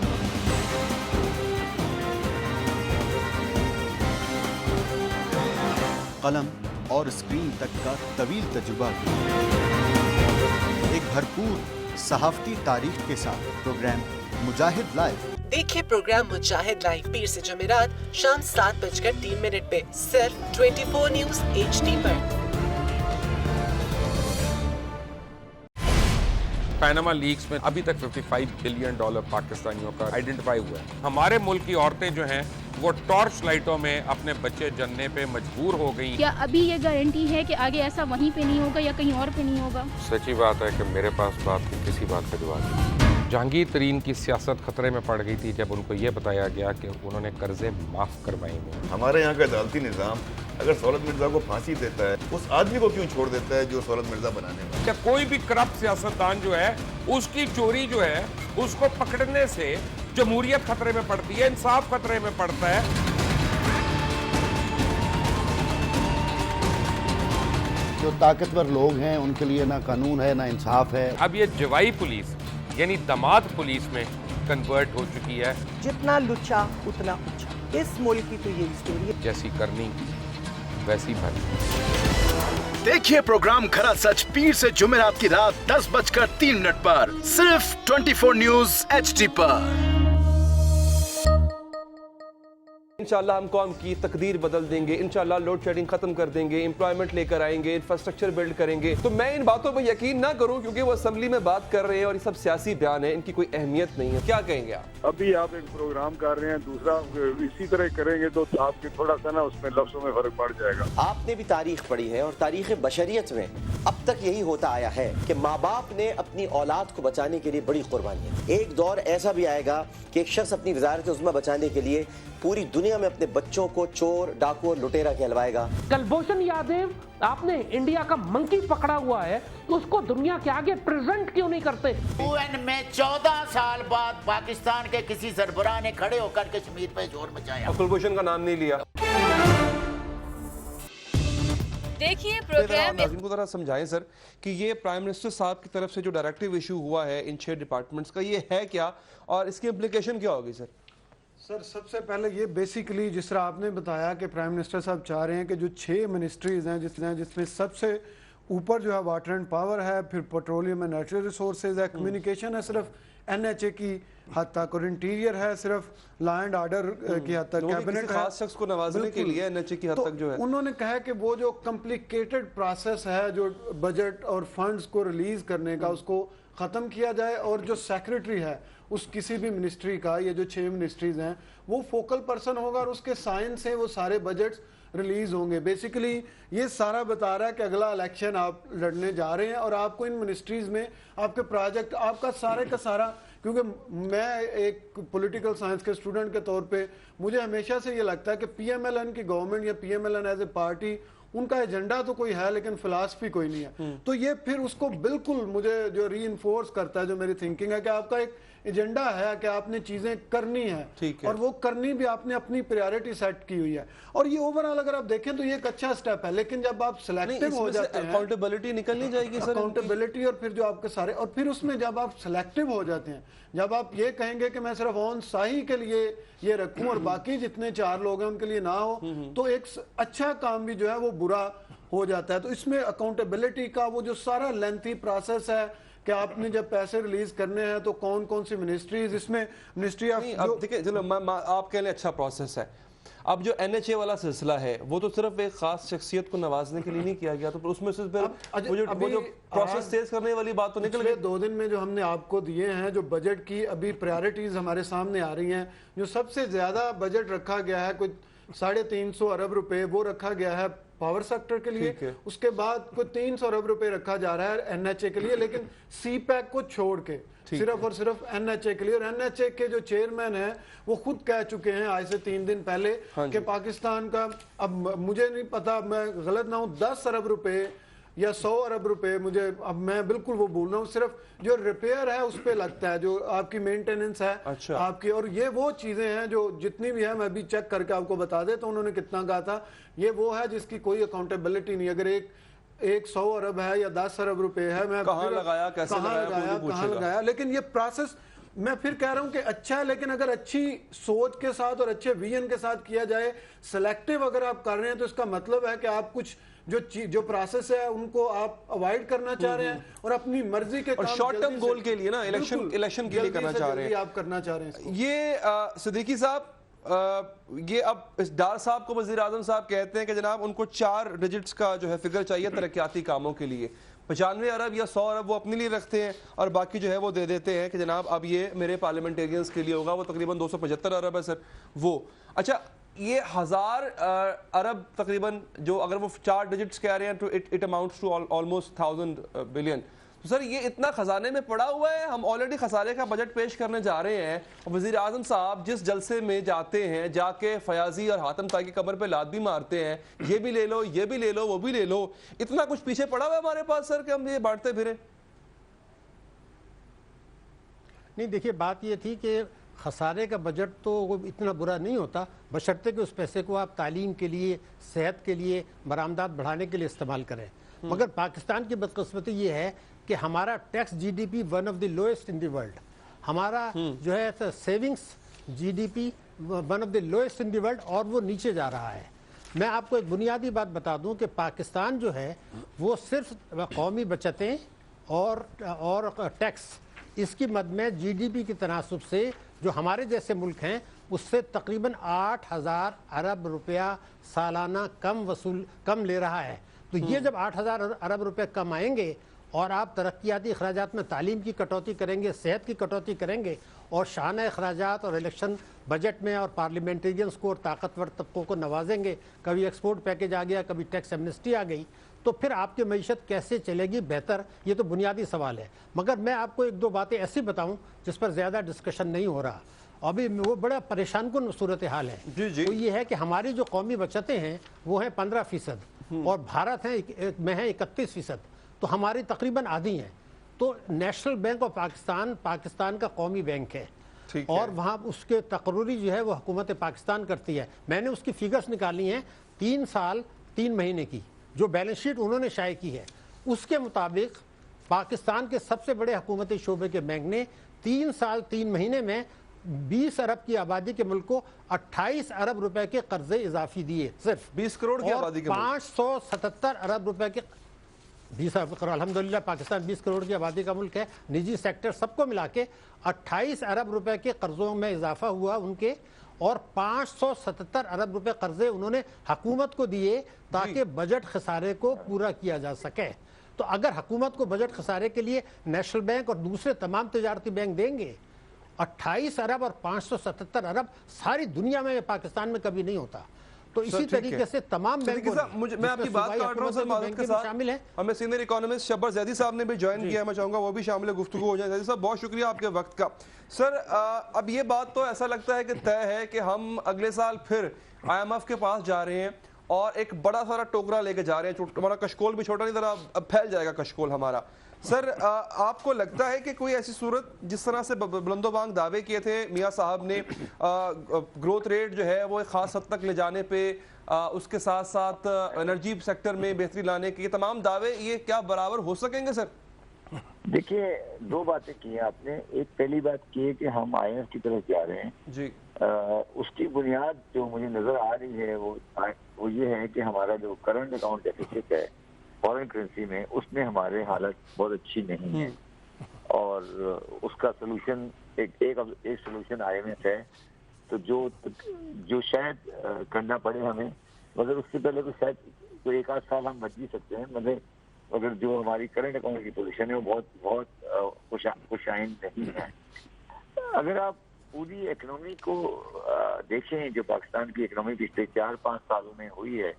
कलम और स्क्रीन तक का तवील तजुर्बा भी। एक भरपूर सहाफती तारीख के साथ प्रोग्राम मुजाहिद लाइव। देखिए प्रोग्राम मुजाहिद लाइव पीर से जुमेरात शाम 7:03 पे सिर्फ 24 न्यूज़ HD पर। पैनामा लीक्स में अभी तक $55 बिलियन पाकिस्तानियों का आइडेंटिफाई हुआ है। हमारे मुल्क की औरतें जो हैं वो टॉर्च लाइटों में अपने बच्चे जनने पे मजबूर हो गई। क्या अभी ये गारंटी है कि आगे ऐसा वहीं पे नहीं होगा या कहीं और पे नहीं होगा? सच्ची बात है कि मेरे पास बात की किसी बात का जवाब नहीं। जहांगीर तरीन की सियासत खतरे में पड़ गई थी जब उनको ये बताया गया कि उन्होंने कर्जे माफ करवाएंगे। हमारे यहाँ का अदालती निज़ाम अगर सौलत मिर्जा को फांसी देता है, उस आदमी को क्यों छोड़ देता है जो सौलत मिर्जा बनाने वाला? क्या कोई भी करप्ट सियासतदान जो है उसकी चोरी जो है उसको पकड़ने से जमहूरियत खतरे में पड़ती है, इंसाफ खतरे में पड़ता है। जो ताकतवर लोग हैं उनके लिए ना कानून है ना इंसाफ है। अब ये जवाई पुलिस यानी दामाद पुलिस में कन्वर्ट हो चुकी है। जितना लुच्चा उतना उच्चा, इस मुल्क की तो ये स्टोरी है। जैसी करनी वैसी भरनी। देखिए प्रोग्राम खरा सच पीर से जुमेरात की रात 10:03 पर सिर्फ 24 न्यूज़ HD पर। इंशाल्लाह हम कौम की तकदीर बदल देंगे, इंशाल्लाह लोड शेडिंग खत्म कर देंगे, एम्प्लॉयमेंट लेकर आएंगे, इंफ्रास्ट्रक्चर बिल्ड करेंगे। तो मैं इन बातों पर यकीन ना करूं क्योंकि वो असेंबली में बात कर रहे हैं और ये सब सियासी बयान है, इनकी कोई अहमियत नहीं है। क्या कहेंगे आप? अभी आप एक प्रोग्राम कर रहे हैं, दूसरा इसी तरह करेंगे तो आपके थोड़ा सा ना उसमें लफ्जों में फर्क पड़ जाएगा। आपने भी तारीख पढ़ी है और तारीख बशरियत में अब तक यही होता आया है कि माँ बाप ने अपनी औलाद को बचाने के लिए बड़ी कुर्बानियां। एक दौर ऐसा भी आएगा कि एक शख्स अपनी वजारत उज़्मा बचाने के लिए पूरी दुनिया में अपने बच्चों को चोर, डाकू और लुटेरा कहलवाएगा। कुलभूषण यादव, आपने इंडिया का मंकी पकड़ा हुआ है, उसको दुनिया के आगे प्रेजेंट क्यों नहीं करते? UN में 14 साल बाद पाकिस्तान के किसी सरबराह ने खड़े होकर कश्मीर पे जोर मचाया। कुलभूषण का नाम नहीं लिया। देखिए प्रोग्राम में को जरा समझाएं सर कि ये प्राइम मिनिस्टर साहब की तरफ से जो डायरेक्टिव इशू हुआ है इन 6 डिपार्टमेंट्स का, ये है क्या और इसकी इम्प्लीकेशन क्या होगी सर? सर सबसे पहले ये बेसिकली जिस तरह आपने बताया कि प्राइम मिनिस्टर साहब चाह रहे हैं कि जो 6 मिनिस्ट्रीज हैं जिसमें सबसे ऊपर जो है वाटर एंड पावर है, फिर पेट्रोलियम एंड नेचुरल रिसोर्सेज है, कम्युनिकेशन है सिर्फ NHA की हद तक, और इंटीरियर है सिर्फ लॉ एंड ऑर्डर की हद तक, कैबिनेट खास शख्स को नवाजने के लिए NHA की हद तक जो है। उन्होंने कहा कि वो जो कॉम्प्लिकेटेड प्रोसेस है जो बजट और फंड्स को रिलीज करने का, उसको ख़त्म किया जाए और जो सेक्रेटरी है उस किसी भी मिनिस्ट्री का, ये जो 6 मिनिस्ट्रीज हैं वो फोकल पर्सन होगा और उसके साइन से वो सारे बजट्स रिलीज होंगे। बेसिकली ये सारा बता रहा है कि अगला इलेक्शन आप लड़ने जा रहे हैं और आपको इन मिनिस्ट्रीज में आपके प्रोजेक्ट, आपका सारे का सारा, क्योंकि मैं एक पॉलिटिकल साइंस के स्टूडेंट के तौर पे मुझे हमेशा से ये लगता है कि PMLN की गवर्नमेंट या PMLN एज ए पार्टी, उनका एजेंडा तो कोई है लेकिन फिलॉसफी कोई नहीं है। तो ये फिर उसको बिल्कुल मुझे जो रीइंफोर्स करता है जो मेरी थिंकिंग है कि आपका एक एजेंडा है कि आपने चीजें करनी है और वो करनी भी आपने अपनी प्रायोरिटी सेट की हुई है। और ये ओवरऑल अगर आप देखें तो ये एक अच्छा स्टेप है, लेकिन जब आप सिलेक्टिव हो जाते हैं, अकाउंटेबिलिटी निकलनी जाएगी सर, अकाउंटेबिलिटी, और फिर जो आपके सारे, और फिर उसमें जब आप सिलेक्टिव हो जाते हैं, जब आप ये कहेंगे कि मैं सिर्फ ऑन साही के लिए ये रखूं और बाकी जितने 4 लोग हैं उनके लिए ना हो, तो एक अच्छा काम भी जो है वो बुरा हो जाता है। तो इसमें अकाउंटेबिलिटी का वो जो सारा लेंथी प्रोसेस है कि आपने जब पैसे रिलीज करने हैं तो कौन कौन सी मिनिस्ट्रीज, इसमें मिनिस्ट्री ऑफ, अब देखिए चलो आप कह लें अच्छा प्रोसेस है। अब जो NHA वाला सिलसिला है वो तो सिर्फ एक खास शख्सियत को नवाजने के लिए नहीं किया गया, तो उसमें से वो जो प्रोसेस तेज करने वाली बात तो निकल गई। 2 दिन में जो हमने आपको दिए हैं जो बजट की अभी प्रायोरिटीज हमारे सामने आ रही हैं, जो सबसे ज्यादा बजट रखा गया है कोई 350 अरब रुपए वो रखा गया है पावर सेक्टर के लिए, उसके बाद कोई 300 अरब रुपए रखा जा रहा है NHA के लिए, लेकिन CPEC को छोड़ के सिर्फ और सिर्फ NHA के लिए। और NHA के जो चेयरमैन हैं वो खुद कह चुके हैं आज से 3 दिन पहले कि पाकिस्तान का, अब मुझे नहीं पता मैं गलत ना हूं, 10 अरब रुपए या 100 अरब रुपए, मुझे अब मैं बिल्कुल वो बोल रहा हूँ, सिर्फ जो रिपेयर है उस पे लगता है, जो आपकी मेंटेनेंस है आपकी, और ये वो चीजें हैं जो जितनी भी है मैं अभी चेक करके आपको बता दे तो उन्होंने कितना कहा था, ये वो है जिसकी कोई अकाउंटेबिलिटी नहीं। अगर एक 100 अरब है या 10 अरब रुपए है, मैं कहाँ लगाया, कैसे लगाया, कहाँ लगाया, लेकिन ये प्रोसेस मैं फिर कह रहा हूं कि अच्छा है, लेकिन अगर अच्छी सोच के साथ और अच्छे विजन के साथ किया जाए, सिलेक्टिव अगर आप कर रहे हैं तो इसका मतलब है कि आप कुछ जो प्रोसेस है उनको आप अवॉइड करना चाह रहे हैं और अपनी मर्जी के काम शॉर्ट टर्म गोल के लिए ना, इलेक्शन के लिए करना चाह रहे हैं, आप करना चाह रहे हैं। ये सिद्दीकी साहब, ये अब इस डार साहब को वजीर आजम साहब कहते हैं कि जनाब उनको 4 डिजिट्स का जो है फिगर चाहिए तरक्याती कामों के लिए। 95 अरब या 100 अरब वो अपने लिए रखते हैं और बाकी जो है वो दे देते हैं कि जनाब अब ये मेरे पार्लियामेंटेरियंस के लिए होगा, वो तकरीबन 275 अरब है सर वो। अच्छा, ये 1000 अरब तकरीबन, जो अगर वो 4 डिजिट्स कह रहे हैं तो it amounts to almost 1000 billion. तो सर ये इतना खजाने में पड़ा हुआ है, हम ऑलरेडी खसारे का बजट पेश करने जा रहे हैं और वजीर आजम साहब जिस जलसे में जाते हैं जाके फयाजी और हातम ताई की कब्र पे लात भी मारते हैं, ये भी ले लो, ये भी ले लो, वो भी ले लो, इतना कुछ पीछे पड़ा हुआ है हमारे पास सर कि हम ये बांटते फिरे। नहीं, देखिए बात ये थी कि खसारे का बजट तो इतना बुरा नहीं होता, बशर्ते कि उस पैसे को आप तालीम के लिए, सेहत के लिए, बरामदात बढ़ाने के लिए इस्तेमाल करें। मगर पाकिस्तान की बदकिस्मती ये है कि हमारा tax GDP one of the lowest in the world, हमारा जो है savings GDP one of the lowest in the world, और वो नीचे जा रहा है। मैं आपको एक बुनियादी बात बता दूं कि पाकिस्तान जो है वो सिर्फ कौमी बचतें और टैक्स, इसकी मद में GDP के तनासब से जो हमारे जैसे मुल्क हैं उससे तकरीबन 8,000 अरब रुपया सालाना कम ले रहा है। तो ये जब 8,000 अरब रुपए कम आएंगे और आप तरक्याती अखराजात में तालीम की कटौती करेंगे, सेहत की कटौती करेंगे और शाना अखराजात और इलेक्शन बजट में और पार्लियामेंटेरियंस को और ताकतवर तबकों को नवाजेंगे, कभी एक्सपोर्ट पैकेज आ गया, कभी टैक्स एमनेस्टी आ गई, तो फिर आपकी मईशत कैसे चलेगी बेहतर, ये तो बुनियादी सवाल है। मगर मैं आपको एक दो बातें ऐसी बताऊं जिस पर ज़्यादा डिस्कशन नहीं हो रहा, अभी वो बड़ा परेशान कुन सूरत हाल है। तो ये है कि हमारी जो कौमी बचतें हैं वो हैं 15% और भारत में है 31%, तो हमारी तकरीबन आधी हैं। तो नेशनल बैंक ऑफ पाकिस्तान का कौमी बैंक है और वहाँ उसके तकर्री जो है वो हुकूमत पाकिस्तान करती है। मैंने उसकी फिगर्स निकाली हैं 3 साल 3 महीने की, जो बैलेंस शीट उन्होंने शाये की है उसके मुताबिक पाकिस्तान के सबसे बड़े हुकूमती शोबे के बैंक ने 3 साल 3 महीने में 20 अरब की आबादी के मुल्क को 28 अरब रुपए के कर्जे इजाफी दिए, सिर्फ 20 करोड़ की आबादी के 577 अरब रुपए के 20 अरब करोड़। अल्हम्दुलिल्लाह पाकिस्तान 20 करोड़ की आबादी का मुल्क है, निजी सेक्टर सबको मिला के 28 अरब रुपए के कर्जों में इजाफा हुआ उनके, और 577 अरब रुपए कर्जे उन्होंने हुकूमत को दिए ताकि बजट खसारे को पूरा किया जा सके। तो अगर हुकूमत को बजट खसारे के लिए नेशनल बैंक और दूसरे तमाम तिजारती बैंक देंगे 28 अरब और 577 अरब, सारी दुनिया में पाकिस्तान में कभी नहीं होता। तो इसी तरीके से तमाम बैंकों मैं आपकी बात काट रहा हूं सर, मादत के साथ शामिल है हमें सीनियर इकोनॉमिस्ट शब्बर जैदी साहब ने भी ज्वाइन किया, मैं चाहूंगा वो भी शामिल गुफ्तगू हो जाए। जैदी साहब बहुत शुक्रिया आपके वक्त का। सर अब ये बात तो ऐसा लगता है कि तय है कि हम अगले साल फिर IMF के पास जा रहे हैं और एक बड़ा सारा टोकरा लेके जा रहे हैं। हमारा कशकोल भी छोटा नहीं था, अब फैल जाएगा कशकोल हमारा। सर आपको लगता है कि कोई ऐसी सूरत जिस तरह से बुलंदोबांग दावे किए थे मियां साहब ने, ग्रोथ रेट जो है वो एक खास हद तक ले जाने पे, उसके साथ साथ एनर्जी सेक्टर में बेहतरी लाने के तमाम दावे, ये क्या बराबर हो सकेंगे सर? देखिए 2 बातें की हैं आपने। एक पहली बात की है कि हम IMF की तरफ जा रहे हैं जी। उसकी बुनियाद जो मुझे नजर आ रही है वो ये है कि हमारा जो करंट अकाउंट डेफिसिट है फॉरेन करेंसी में, उसमें हमारे हालत बहुत अच्छी नहीं है और उसका सोल्यूशन एक सोल्यूशन IMF है। तो जो शायद करना पड़े हमें, मगर उससे पहले तो शायद कोई 1 आध साल हम बच भी सकते हैं, मगर जो हमारी करंट अकाउंट की पोजीशन है वो बहुत खुशाइन नहीं है। अगर आप पूरी इकोनॉमी को देखें जो पाकिस्तान की इकोनॉमी पिछले 4-5 सालों में हुई है,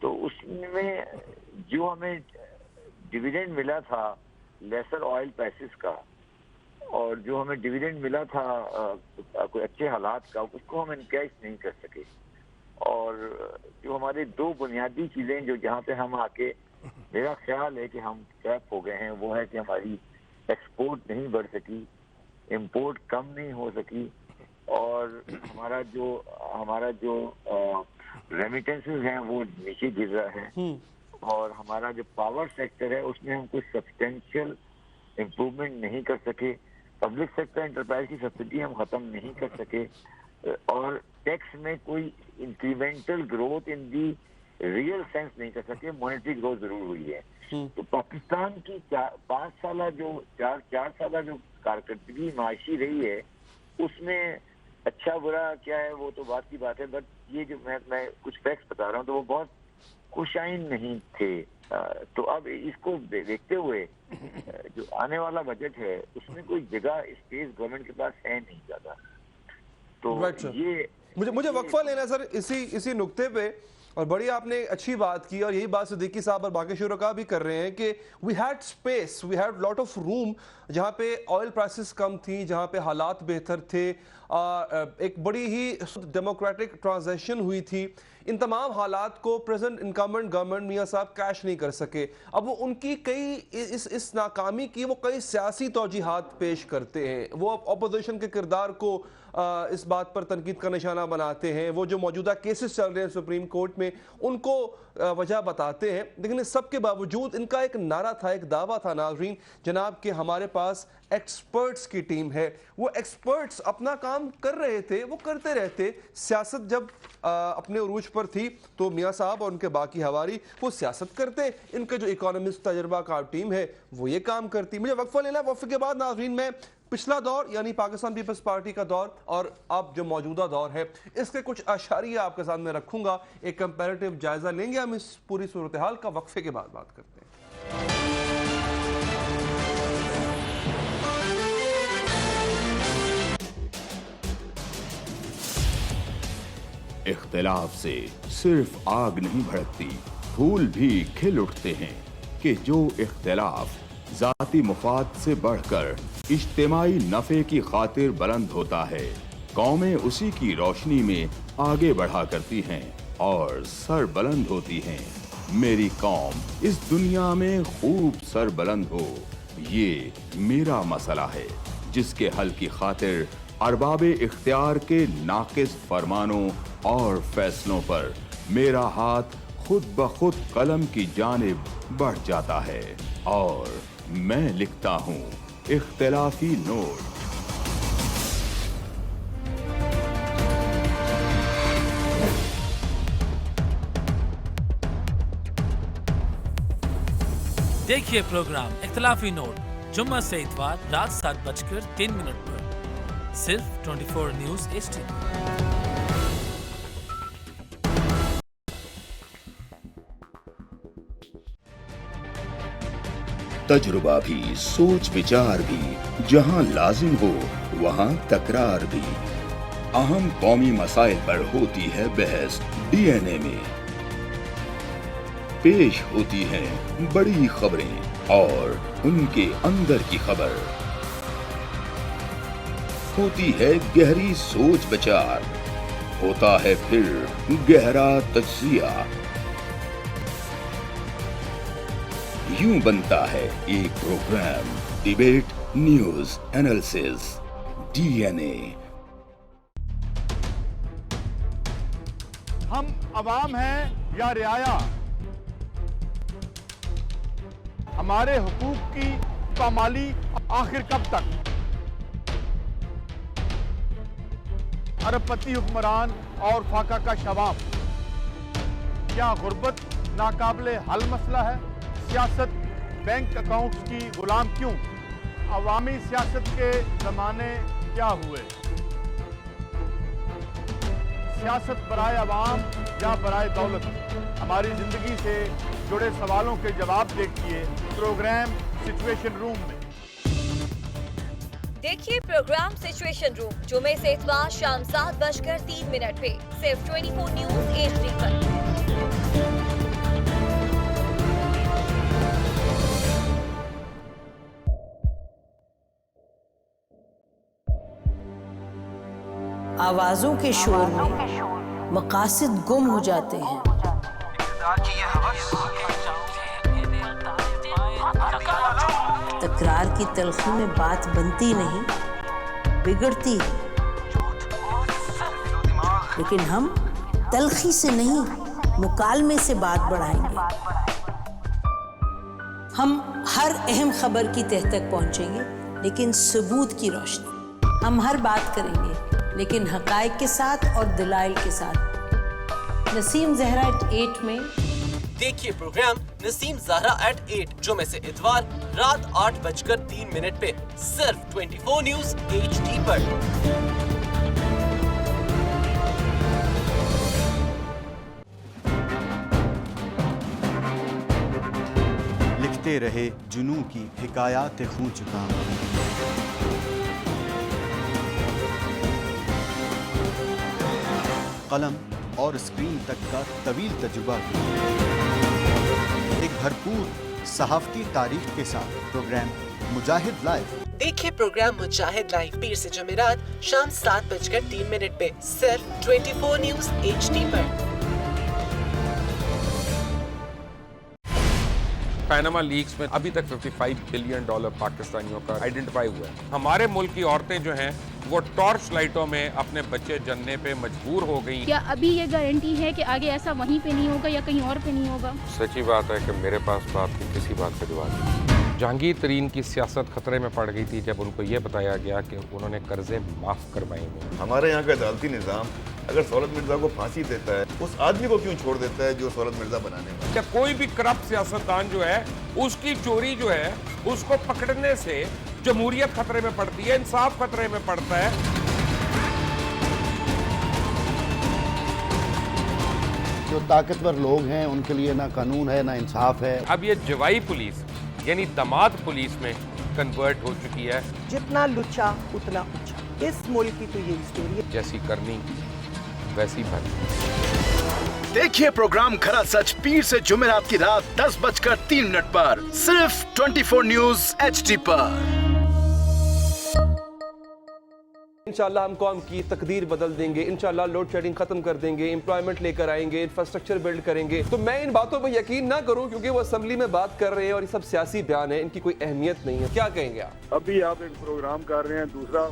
तो उसमें जो हमें डिविडेंड मिला था लेसर ऑयल प्राइसेस का और जो हमें डिविडेंड मिला था कोई अच्छे हालात का, उसको हम इनकैश नहीं कर सके। और जो हमारे 2 बुनियादी चीज़ें जो जहाँ पे हम आके मेरा ख्याल है कि हम ट्रैप हो गए हैं, वो है कि हमारी एक्सपोर्ट नहीं बढ़ सकी, इंपोर्ट कम नहीं हो सकी और हमारा जो रेमिटेंसेस हैं वो नीचे गिर रहा है और हमारा जो पावर सेक्टर है उसमें हम कुछ सब्सटेंशियल इम्प्रूवमेंट नहीं कर सके। पब्लिक सेक्टर एंटरप्राइज की सब्सिडी हम खत्म नहीं कर सके और टैक्स में कोई incremental growth in the real sense नहीं कर सके। मॉनेटरी ग्रोथ जरूर हुई है। तो पाकिस्तान की 4 साल जो कारकर्दगी माशी रही है उसमें अच्छा बुरा क्या है वो तो बात की बात है, बट ये जो मैं कुछ फैक्ट्स बता रहा हूँ तो वो बहुत खुशाइन नहीं थे। तो अब इसको देखते हुए जो आने वाला बजट है उसमें कोई जगह स्पेस गवर्नमेंट के पास है नहीं ज्यादा। तो ये मुझे वक्फा लेना सर इसी नुक्ते पे, और बड़ी आपने अच्छी बात की और यही बात सिद्दीकी साहब और बाकी शुरका भी कर रहे हैं कि we had space, we had lot of room, जहाँ पे ऑयल प्राइसेस कम थी, जहाँ पे हालात बेहतर थे, एक बड़ी ही डेमोक्रेटिक ट्रांजिशन हुई थी। इन तमाम हालात को प्रेजेंट इनकम्बेंट गवर्नमेंट मियां साहब कैश नहीं कर सके। अब वो उनकी इस नाकामी की वो कई सियासी तौजीहात पेश करते हैं, वो अपोजिशन के किरदार को इस बात पर तनकीद का निशाना बनाते हैं, वो जो मौजूदा केसेस चल रहे हैं सुप्रीम कोर्ट में उनको वजह बताते हैं। लेकिन इस सब के बावजूद इनका एक नारा था, एक दावा था नाज़रीन जनाब कि हमारे पास एक्सपर्ट्स की टीम है। वो एक्सपर्ट्स अपना काम कर रहे थे, वो करते रहते। सियासत जब अपने उरूज पर थी तो मियां साहब और उनके बाकी हवारी वो सियासत करते, इनके जो इकोनॉमिस्ट तजर्बा कार टीम है वो ये काम करती। मुझे वक्फा लेना है, वक्फे के बाद नाज़रीन मैं पिछला दौर यानी पाकिस्तान पीपल्स पार्टी का दौर और अब जो मौजूदा दौर है, इसके कुछ अशारिया आपके सामने रखूंगा, एक कंपैरेटिव जायजा लेंगे हम इस पूरी सूरत हाल का। वक्फे के बाद बात करते हैं। इख्तिलाफ से सिर्फ आग नहीं भड़कती, फूल भी खिल उठते हैं कि जो इख्तिलाफ जाती मुफाद से बढ़कर इज्तिमाई नफे की खातिर बुलंद होता है, कौमें उसी की रोशनी में आगे बढ़ा करती हैं और सर बुलंद होती हैं। मेरी कौम इस दुनिया में खूब सर बुलंद हो, ये मेरा मसला है जिसके हल की खातिर अरबाबे इख्तियार के नाकिस फरमानों और फैसलों पर मेरा हाथ खुद ब खुद कलम की जानिब बढ़ जाता है और मैं लिखता हूँ इख्तिलाफी नोट। देखिए प्रोग्राम इख्तिलाफी नोट जुम्मा से इतवार रात 7:03 पर सिर्फ 24 न्यूज़ HD। तजुर्बा भी, सोच विचार भी, जहां लाजिम हो वहां तकरार भी। अहम कौमी मसाइल पर होती है बहस DNA में। पेश होती हैं बड़ी खबरें और उनके अंदर की खबर। होती है गहरी सोच विचार, होता है फिर गहरा तज्जिया। यूं बनता है एक program debate news analysis DNA। हम अवाम हैं या रियाया, हमारे हुकूक की पामाली आखिर कब तक? अरबपति हुक्मरान और फाका का शबाब, क्या गुर्बत नाकाबिले हल मसला है? सियासत बैंक अकाउंट्स की गुलाम क्यों? अवामी सियासत के जमाने क्या हुए? सियासत बराए अवाम या बराए दौलत? हमारी जिंदगी से जुड़े सवालों के जवाब देखिए प्रोग्राम सिचुएशन रूम में। देखिए प्रोग्राम सिचुएशन रूम जुमे से इतवार शाम 7:03 पे सिर्फ 24 न्यूज़ HD पर। आवाजों के शोर में मकासद गुम हो जाते हैं। तकरार की तलखी में बात बनती नहीं, बिगड़ती है। लेकिन हम तलखी से नहीं, मुकालमे से बात बढ़ाएंगे। हम हर अहम खबर की तह तक पहुंचेंगे, लेकिन सबूत की रोशनी। हम हर बात करेंगे, लेकिन हकायक के साथ और दलाइल के साथ। नसीम ज़हरा @8 में देखिए प्रोग्राम नसीम ज़हरा @8 जुमे से इतवार रात 8:03 पे सिर्फ 24 न्यूज़ HD पर। लिखते रहे जुनू की हिकायात खूं चुका। कलम और स्क्रीन तक का तवील तजुर्बा एक भरपूर सहाफती तारीख के साथ प्रोग्राम मुजाहिद लाइव। देखिए प्रोग्राम मुजाहिद लाइव पीर से जुमेरात शाम 7:03 पे सिर्फ 24 न्यूज़ HD पर। पैनामा लीक्स में अभी तक $55 बिलियन पाकिस्तानियों का आइडेंटिफाई हुआ है। हमारे मुल्क की औरतें जो हैं वो टॉर्च लाइटों में अपने बच्चे जनने पे मजबूर हो गई। क्या अभी ये गारंटी है कि आगे ऐसा वहीं पे नहीं होगा या कहीं और पे नहीं होगा? सच्ची बात है कि मेरे पास तो आपकी किसी बात का जवाब नहीं। जहांगीर तरीन की सियासत खतरे में पड़ गई थी जब उनको ये बताया गया कि उन्होंने कर्जे माफ करवाएंगे। हमारे यहाँ का अदालती निज़ाम अगर सौलत मिर्जा को फांसी देता है, उस आदमी को क्यों छोड़ देता है जो सौलत मिर्जा बनाने में? क्या कोई भी करप्ट सियासतदान जो है उसकी चोरी जो है उसको पकड़ने से जमहूरियत खतरे में पड़ती है, इंसाफ खतरे में पड़ता है। जो ताकतवर लोग हैं उनके लिए ना कानून है ना इंसाफ है। अब ये जवाई पुलिस यानी दामाद पुलिस में कन्वर्ट हो चुकी है। जितना लुच्चा उतना उच्चा, इस मुल्क की तो ये स्टोरी है। जैसी करनी वैसी भरनी। देखिए प्रोग्राम खरा सच पीर से जुमेरात की रात 10:03 पर सिर्फ 24 न्यूज HD पर। इंशाल्लाह हम कौम की तकदीर बदल देंगे, इंशाल्लाह लोड शेडिंग खत्म कर देंगे, एम्प्लॉयमेंट लेकर आएंगे, इंफ्रास्ट्रक्चर बिल्ड करेंगे। तो मैं इन बातों पर यकीन ना करूं क्योंकि वो असेंबली में बात कर रहे हैं और ये सब सियासी बयान है, इनकी कोई अहमियत नहीं है। क्या कहेंगे आप? अभी आप एक प्रोग्राम कर रहे हैं, दूसरा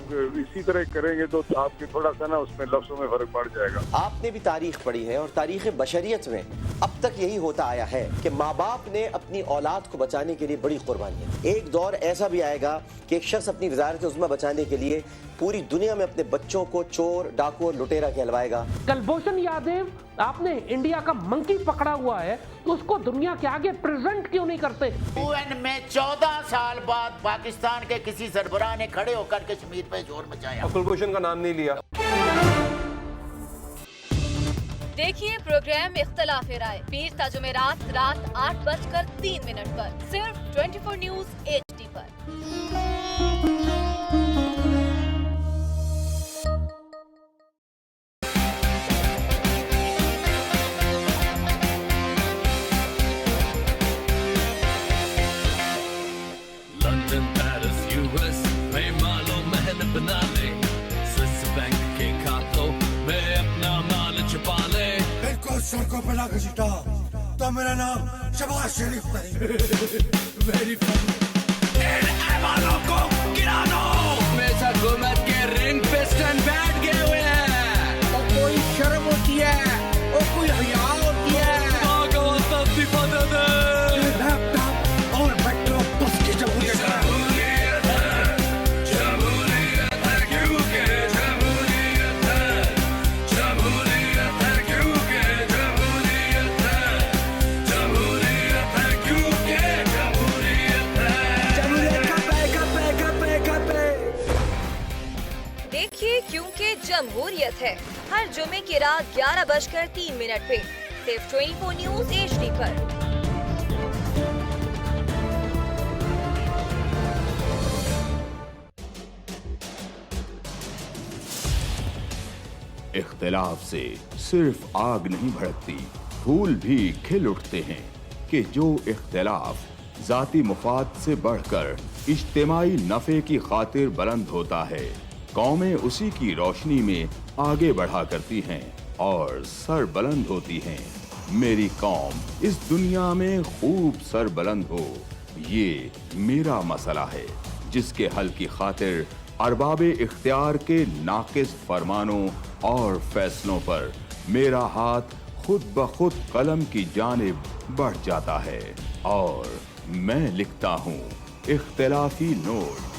इसी तरह करेंगे तो आपके थोड़ा सा ना उसमें लफ्ज़ों में फर्क पड़ जाएगा। आपने भी तारीख पढ़ी है और तारीख बशरियत में अब तक यही होता आया है कि माँ बाप ने अपनी औलाद को बचाने के लिए बड़ी कुर्बानियां। एक दौर ऐसा भी आएगा कि एक शख्स अपनी वज़ारत उज़्मा बचाने के लिए पूरी दुनिया में अपने बच्चों को चोर, डाकू और लुटेरा कहलवाएगा। कुलभूषण यादव, आपने इंडिया का मंकी पकड़ा हुआ है, तो उसको दुनिया के आगे प्रेजेंट क्यों नहीं करते? UN में 14 साल बाद पाकिस्तान के किसी सरबराह ने खड़े होकर कश्मीर पे जोर मचाया। कुलभूषण का नाम नहीं लिया। देखिए प्रोग्राम इख्तिलाफ राय पीर ता जुमेरात रात 8:03 पर सिर्फ 24 न्यूज HD पर। लंदन, पेरिस, US में मालो महल बना ले, स्विस बैंक के खातों में अपना माल छुपा ले। इनको सड़कों पर ना घसीटा तो मेरा नाम शहबाज शरीफ नहीं। Very funny. इन ऐवानों को गिरा दो। मेरे हुकूमत के रिंग पे स्टैंड बैठ गए हुए हैं। और कोई शर्म होती है और कोई हया होती है। लैपटॉप और मेट्रो बस की जमहूरियत है। देखिए क्योंकि जमहूरियत है हर जुमे की रात 11:03 पे सिर्फ 24 न्यूज HD पर। इख्तिलाफ से सिर्फ आग नहीं भड़कती, फूल भी खिल उठते हैं कि जो इख्तिलाफ जाती मुफाद से बढ़कर इज्तिमाई नफे की खातिर बुलंद होता है, कौमें उसी की रोशनी में आगे बढ़ा करती हैं और सर बुलंद होती हैं। मेरी कौम इस दुनिया में खूब सर बुलंद हो, ये मेरा मसला है जिसके हल की खातिर अरबाब इख्तियार के नाकिस फरमानों और फैसलों पर मेरा हाथ खुद ब खुद कलम की जानिब बढ़ जाता है और मैं लिखता हूँ इख्तिलाफी नोट।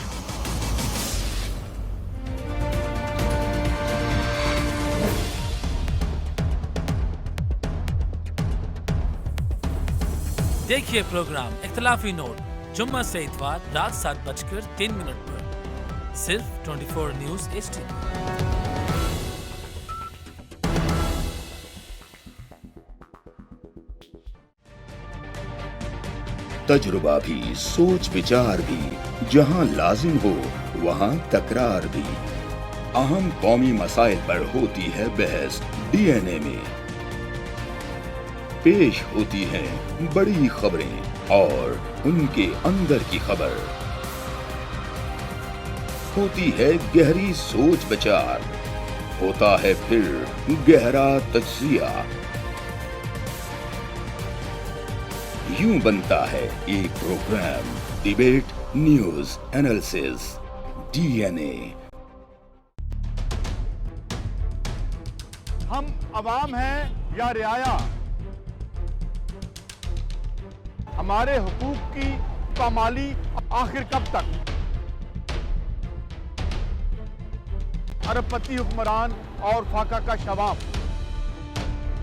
देखिए प्रोग्राम इख्तिलाफी नोट जुम्मा से इतवार रात 7:03 पर सिर्फ 24 न्यूज HD। तजुर्बा भी, सोच विचार भी, जहां लाजिम हो वहां तकरार भी। अहम कौमी मसाइल पर होती है बहस DNA में। पेश होती हैं बड़ी खबरें और उनके अंदर की खबर। होती है गहरी सोच विचार, होता है फिर गहरा तज्जिया। यूं बनता है एक program debate news analysis DNA। हम अवाम हैं या रियाया, हमारे हुकूक की पामाली आखिर कब तक? अरबपति हुक्मरान और फाका का शवाब,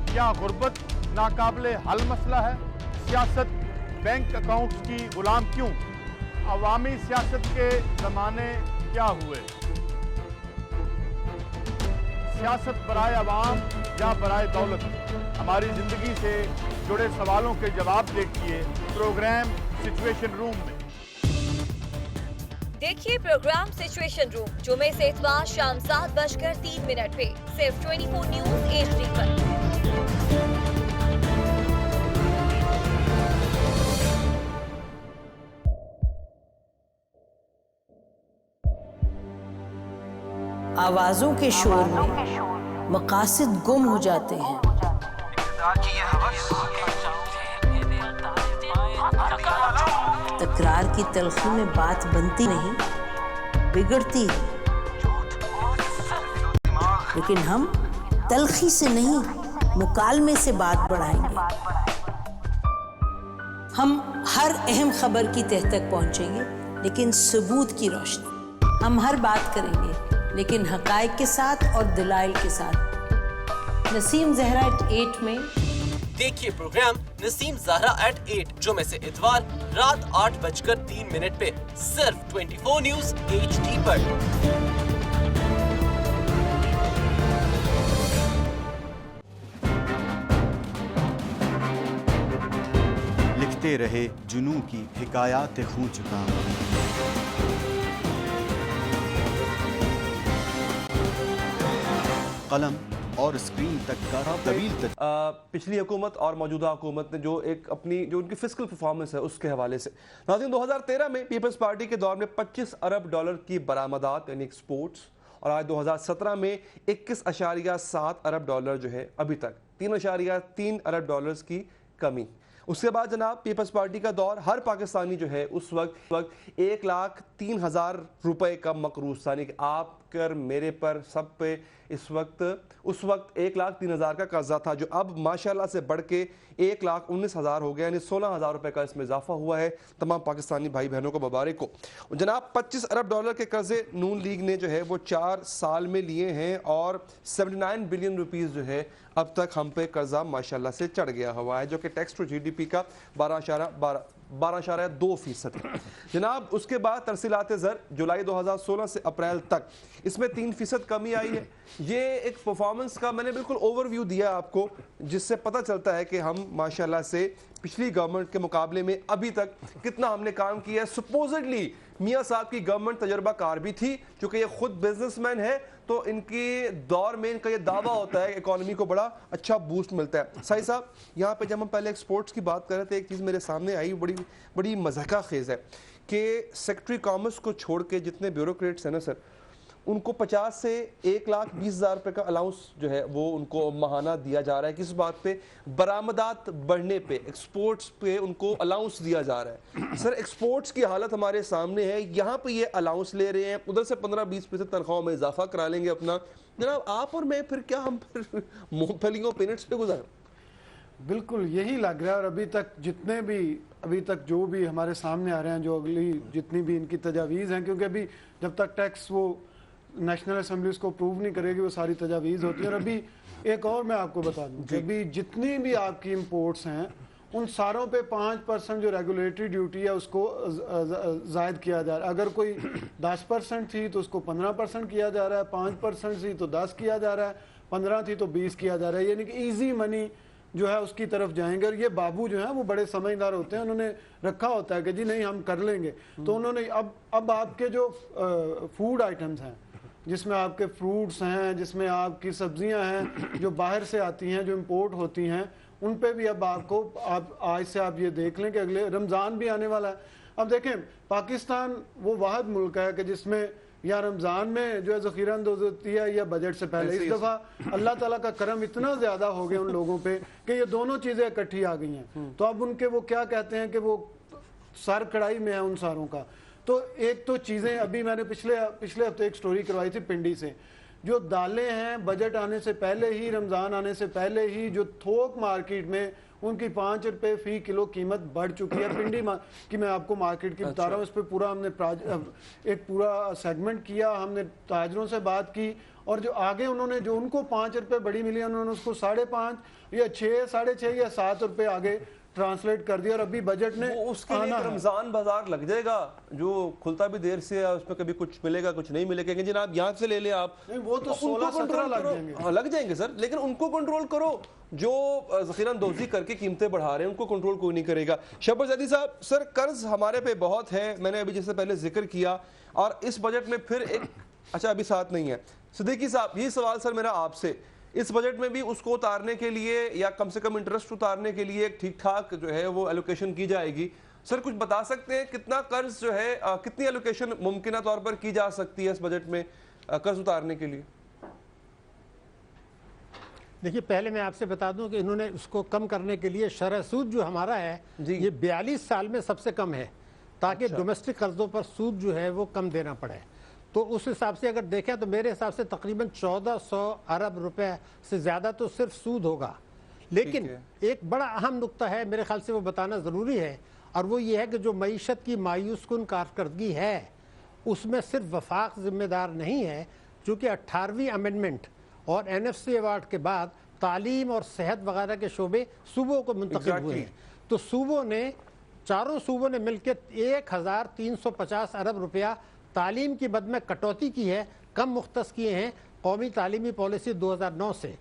क्या गुर्बत नाकाबिले हल मसला है? सियासत बैंक अकाउंट्स की गुलाम क्यों? अवामी सियासत के ज़माने क्या हुए? सियासत बराए अवाम या बराए दौलत? हमारी ज़िंदगी से जुड़े सवालों के जवाब देखिए प्रोग्राम सिचुएशन रूम में। देखिए प्रोग्राम सिचुएशन रूम जुमे से इतवार शाम 7:03 पे सिर्फ 24 न्यूज़ HD पर। आवाजों के शोर में मकासद गुम हो जाते हैं। तकरार की तलखी में बात बनती नहीं, बिगड़ती है। लेकिन हम तलखी से नहीं, मुकालमे से बात बढ़ाएंगे। हम हर अहम खबर की तह तक पहुंचेंगे, लेकिन सबूत की रोशनी। हम हर बात करेंगे, लेकिन हकायक के साथ और दलाइल के साथ। नसीम ज़हरा @8 में देखिए प्रोग्राम नसीम ज़हरा @8 जुमे से इतवार रात 8:03 पे सिर्फ 24 न्यूज़ HD पर। लिखते रहे जुनू की हिकायात खूं चुका। कलम और स्क्रीन तक का तवील पिछली हुकूमत और मौजूदा हुकूमत ने जो एक अपनी जो उनकी फिस्कल परफॉर्मेंस है उसके हवाले से नाज़रीन 2013 में पीपल्स पार्टी के दौर में $25 अरब की बरामदात यानी एक्सपोर्ट्स और आज 2017 में $21.7 अरब जो है अभी तक $3.3 अरब की कमी। उसके बाद जनाब पीपल्स पार्टी का दौर हर पाकिस्तानी जो है उस वक्त $1,03,000 रुपए का मकरूज था, यानी कि आप कर मेरे पर सब पे उस वक्त $1,03,000 का कर्जा था, जो अब माशाल्लाह से बढ़ के $1,19,000 हो गया, यानी $16,000 रुपए का इसमें इजाफा हुआ है। तमाम पाकिस्तानी भाई बहनों को मुबारक हो। जनाब $25 अरब के कर्जे नून लीग ने जो है वो 4 साल में लिए हैं और 79 बिलियन रुपीस जो है अब तक हम पे कर्जा माशाल्लाह से चढ़ गया हुआ है, जो कि टैक्स टू GDP का 12.2% है। जनाब उसके बाद तरसीलात ज़र जुलाई 2016 से अप्रैल तक इसमें 3% कमी आई है। ये एक परफॉर्मेंस का मैंने बिल्कुल ओवरव्यू दिया आपको, जिससे पता चलता है कि हम माशाल्लाह से पिछली गवर्नमेंट के मुकाबले में अभी तक कितना हमने काम किया है। सपोजिटली मियाँ साहब की गवर्नमेंट तजर्बा कार भी थी, क्योंकि ये खुद बिजनेसमैन है, तो इनके दौर में इनका ये दावा होता है इकोनॉमी को बड़ा अच्छा बूस्ट मिलता है। साई साहब यहाँ पे जब हम पहले एक्सपोर्ट्स की बात कर रहे थे, एक चीज़ मेरे सामने आई बड़ी मज़ाका खेज़ है कि सेक्रेटरी कॉमर्स को छोड़ के जितने ब्यूरोक्रेट्स हैं ना सर, उनको 50 से 1,20,000 रुपये का अलाउंस जो है वो उनको माहाना दिया जा रहा है। किस बात पे? बरामदात बढ़ने पे, एक्सपोर्ट्स पे उनको अलाउंस दिया जा रहा है। सर एक्सपोर्ट्स की हालत हमारे सामने है, यहाँ पे ये अलाउंस ले रहे हैं, उधर से 15-20% तनख्वाहों में इजाफा करा लेंगे अपना। जनाब आप और मैं फिर क्या हम फिर मूंगफलियों पेनेट्स पे गुजार? बिल्कुल यही लग रहा है। और अभी तक जो भी हमारे सामने आ रहे हैं, जो अगली जितनी भी इनकी तजावीज़ हैं, क्योंकि अभी जब तक टैक्स वो नेशनल असेंबली उसको अप्रूव नहीं करेगी वो सारी तजावीज़ होती है। और अभी एक और मैं आपको बता दूं कि अभी जितनी भी आपकी इंपोर्ट्स हैं उन सारों पे 5% जो रेगुलेटरी ड्यूटी है उसको ज़ायद किया जा रहा है। अगर कोई 10% थी तो उसको 15% किया जा रहा है, 5% थी तो 10 किया जा रहा है, 15 थी तो 20 किया जा रहा है। यानी कि ईजी मनी जो है उसकी तरफ जाएंगे। और ये बाबू जो है वो बड़े समझदार होते हैं, उन्होंने रखा होता है कि जी नहीं हम कर लेंगे। तो उन्होंने अब आपके जो फूड आइटम्स हैं, जिसमें आपके फ्रूट्स हैं, जिसमें आपकी सब्जियां हैं जो बाहर से आती हैं, जो इंपोर्ट होती हैं, उन पे भी अब आपको आज से आप ये देख लें कि अगले रमज़ान भी आने वाला है। अब देखें पाकिस्तान वो वाहिद मुल्क है कि जिसमें या रमज़ान में जो है ज़ख़ीरा अंदोज़ी होती है या बजट से पहले। इस दफ़ा अल्लाह ताला का करम इतना ज़्यादा हो गया उन लोगों पे कि ये दोनों चीज़ें इकट्ठी आ गई हैं। तो अब उनके वो क्या कहते हैं कि वो सर कढ़ाई में है उन सारों का। तो एक तो चीज़ें अभी मैंने पिछले हफ्ते एक स्टोरी करवाई थी पिंडी से, जो दालें हैं बजट आने से पहले ही, रमज़ान आने से पहले ही जो थोक मार्केट में उनकी 5 रुपये फ़ी किलो कीमत बढ़ चुकी है। पिंडी की मैं आपको मार्केट की बता रहा हूँ। इस पर पूरा हमने एक पूरा सेगमेंट किया, हमने ताजरों से बात की, और जो आगे उन्होंने जो उनको 5 रुपये बड़ी मिली उन्होंने उसको 5.5 या 6, 6.5 या 7 रुपये आगे ट्रांसलेट कर दिया और अभी बजट ने उसके लिए एक रमजान बाजार लग जाएगा जो खुलता भी देर से है, उसमें कभी कुछ मिलेगा कुछ नहीं मिलेगा, कि जनाब यहाँ से ले ले आप, वो तो 16-17 लग जाएंगे। हाँ लग जाएंगे सर, लेकिन उनको कंट्रोल करो, जो ज़ख़ीरा अंदोज़ी करके कीमतें बढ़ा रहे हैं उनको कंट्रोल कोई नहीं करेगा। शहबाज ज़ैदी साहब, सर कर्ज हमारे पे बहुत है, मैंने अभी जैसे पहले जिक्र किया, और इस बजट में फिर एक, अच्छा अभी साथ नहीं है सिद्दीकी साहब, यही सवाल सर मेरा आपसे, इस बजट में भी उसको उतारने के लिए या कम से कम इंटरेस्ट उतारने के लिए ठीक ठाक जो है वो एलोकेशन की जाएगी, सर कुछ बता सकते हैं कितना कर्ज जो है कितनी एलोकेशन मुमकिन तौर पर की जा सकती है इस बजट में कर्ज उतारने के लिए? देखिए, पहले मैं आपसे बता दूं कि इन्होंने उसको कम करने के लिए शरह सूद जो हमारा है ये 42 साल में सबसे कम है, ताकि डोमेस्टिक कर्जों पर सूद जो है वो कम देना पड़े। तो उस हिसाब से अगर देखें तो मेरे हिसाब से तकरीबन 1400 अरब रुपए से ज़्यादा तो सिर्फ सूद होगा। लेकिन एक बड़ा अहम नुक्ता है, मेरे ख्याल से वो बताना ज़रूरी है, और वो ये है कि जो मईशत की मायूस कुन कारकर्दगी है उसमें सिर्फ वफाक ज़िम्मेदार नहीं है, चूँकि 18वीं अमेंडमेंट और NFC अवार्ड के बाद तालीम और सेहत वगैरह के शोबे सूबों को मुंतकिल हुए हैं। तो सूबों ने, चारों सूबों ने मिलकर 1350 अरब रुपया तालीम की मद में कटौती की है, कम मुख्तस किए हैं कौमी तालीमी पॉलिसी 2009 से।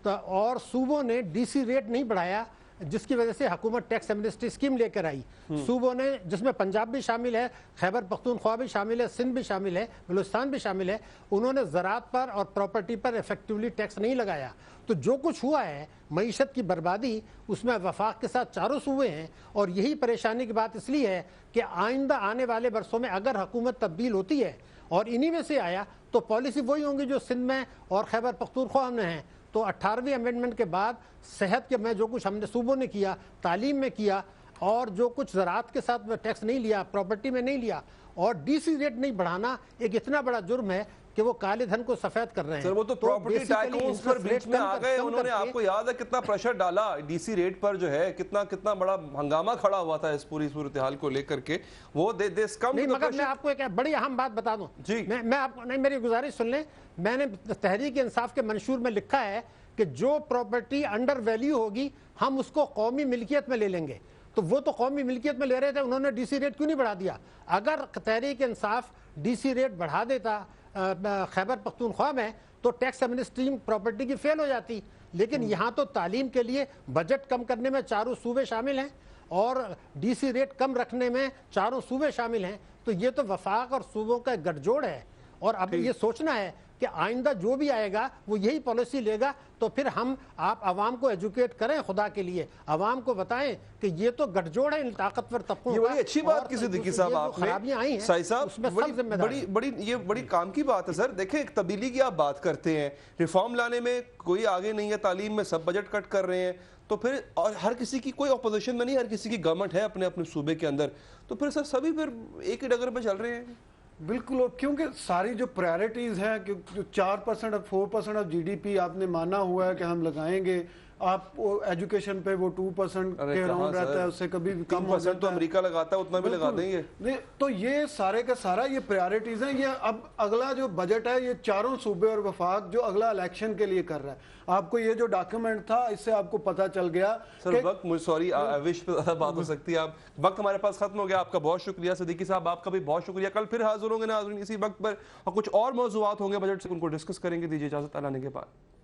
तो और सूबों ने DC रेट नहीं बढ़ाया, जिसकी वजह से हुकूमत टैक्स एमनेस्टी स्कीम लेकर आई। सूबों ने, जिसमें पंजाब भी शामिल है, खैबर पख्तूनख्वा भी शामिल है, सिंध भी शामिल है, बलूचिस्तान भी शामिल है, उन्होंने ज़राअत पर और प्रॉपर्टी पर इफेक्टिवली टैक्स नहीं लगाया। तो जो कुछ हुआ है मईशत की बर्बादी, उसमें वफाक के साथ चारों सूबे हैं। और यही परेशानी की बात इसलिए है कि आइंदा आने वाले बरसों में अगर हुकूमत तब्दील होती है और इन्हीं में से आया तो पॉलिसी वही होंगी जो सिंध में और खैबर पख्तूनख्वा में हैं। तो 18वीं अमेंडमेंट के बाद सेहत के में जो कुछ हमने सूबों ने किया, तालीम में किया, और जो कुछ ज़राअत के साथ टैक्स नहीं लिया, प्रॉपर्टी में नहीं लिया, और DC रेट नहीं बढ़ाना एक इतना बड़ा जुर्म है कि वो काले धन को सफेद कर रहे हैं। सर वो तो प्रॉपर्टी टाइकून्स पर बीच में आ गए, उन्होंने, आपको याद है कितना प्रेशर डाला DC रेट पर, जो है कितना बड़ा हंगामा खड़ा हुआ था इस पूरी सूरत हाल को लेकर के। वो नहीं, मगर मैं आपको एक बड़ी अहम बात बता दूं जी, मैं आपको नहीं, मेरी गुजारिश सुन लें। मैंने तहरीक इंसाफ के मंशूर में लिखा है कि जो प्रॉपर्टी अंडर वैल्यू होगी हम उसको कौमी मिल्कियत में ले लेंगे। तो वो तो कौमी मिल्कियत में ले रहे थे, उन्होंने DC रेट क्यों नहीं बढ़ा दिया? अगर तहरीक इंसाफ DC रेट बढ़ा देता खैबर पख्तूनख्वा में तो टैक्स एमनेस्टी प्रॉपर्टी की फेल हो जाती। लेकिन यहाँ तो तालीम के लिए बजट कम करने में चारों सूबे शामिल हैं और DC रेट कम रखने में चारों सूबे शामिल हैं। तो ये तो वफाक और सूबों का गठजोड़ है। और अब ये सोचना है कि आइंदा जो भी आएगा वो यही पॉलिसी लेगा। तो फिर आप आवाम को एजुकेट करें, खुदा के लिए आवाम को बताएं कि ये तो गठजोड़ है इन ताकतवर तबकों का। ये बड़ी अच्छी बात की सिद्दीकी साहब आपने, खराबियां आई हैं साई साहब, बड़ी काम की बात है सर। देखें, एक तब्दीली की आप बात करते हैं, रिफॉर्म लाने में कोई आगे नहीं है, तालीम में सब बजट कट कर रहे हैं, तो फिर और हर किसी की कोई अपोजिशन में नहीं, हर किसी की गवर्नमेंट है अपने अपने सूबे के अंदर, तो फिर सर सभी फिर एक ही डगर पे चल रहे हैं। बिल्कुल, क्योंकि सारी जो प्रायोरिटीज़ हैं, क्योंकि 4% और 4% ऑफ GDP आपने माना हुआ है कि हम लगाएंगे, आप एजुकेशन पे वो 2% के अराउंड रहता है, उससे कभी कम हो जाता है। तो अमेरिका लगाता है, उतना भी लगा देंगे। नहीं, तो ये सारे का सारा ये प्रायोरिटीज़ हैं। ये अब अगला जो बजट है ये चारों सूबे और वफाक जो अगला इलेक्शन के लिए कर रहा है। आपको ये जो डॉक्यूमेंट था इससे आपको पता चल गया। सर वक्त, मुझे सॉरी, विश पे ज़्यादा बात हो सकती है, आप वक्त हमारे पास खत्म हो गया। आपका बहुत शुक्रिया सिद्दीकी साहब, आपका भी बहुत शुक्रिया। कल फिर हाजिर होंगे नाज़रीन इसी वक्त पर, और कुछ और मौज़ूआत होंगे बजट से, उनको डिस्कस करेंगे। दीजिए इजाज़त, आने के बाद।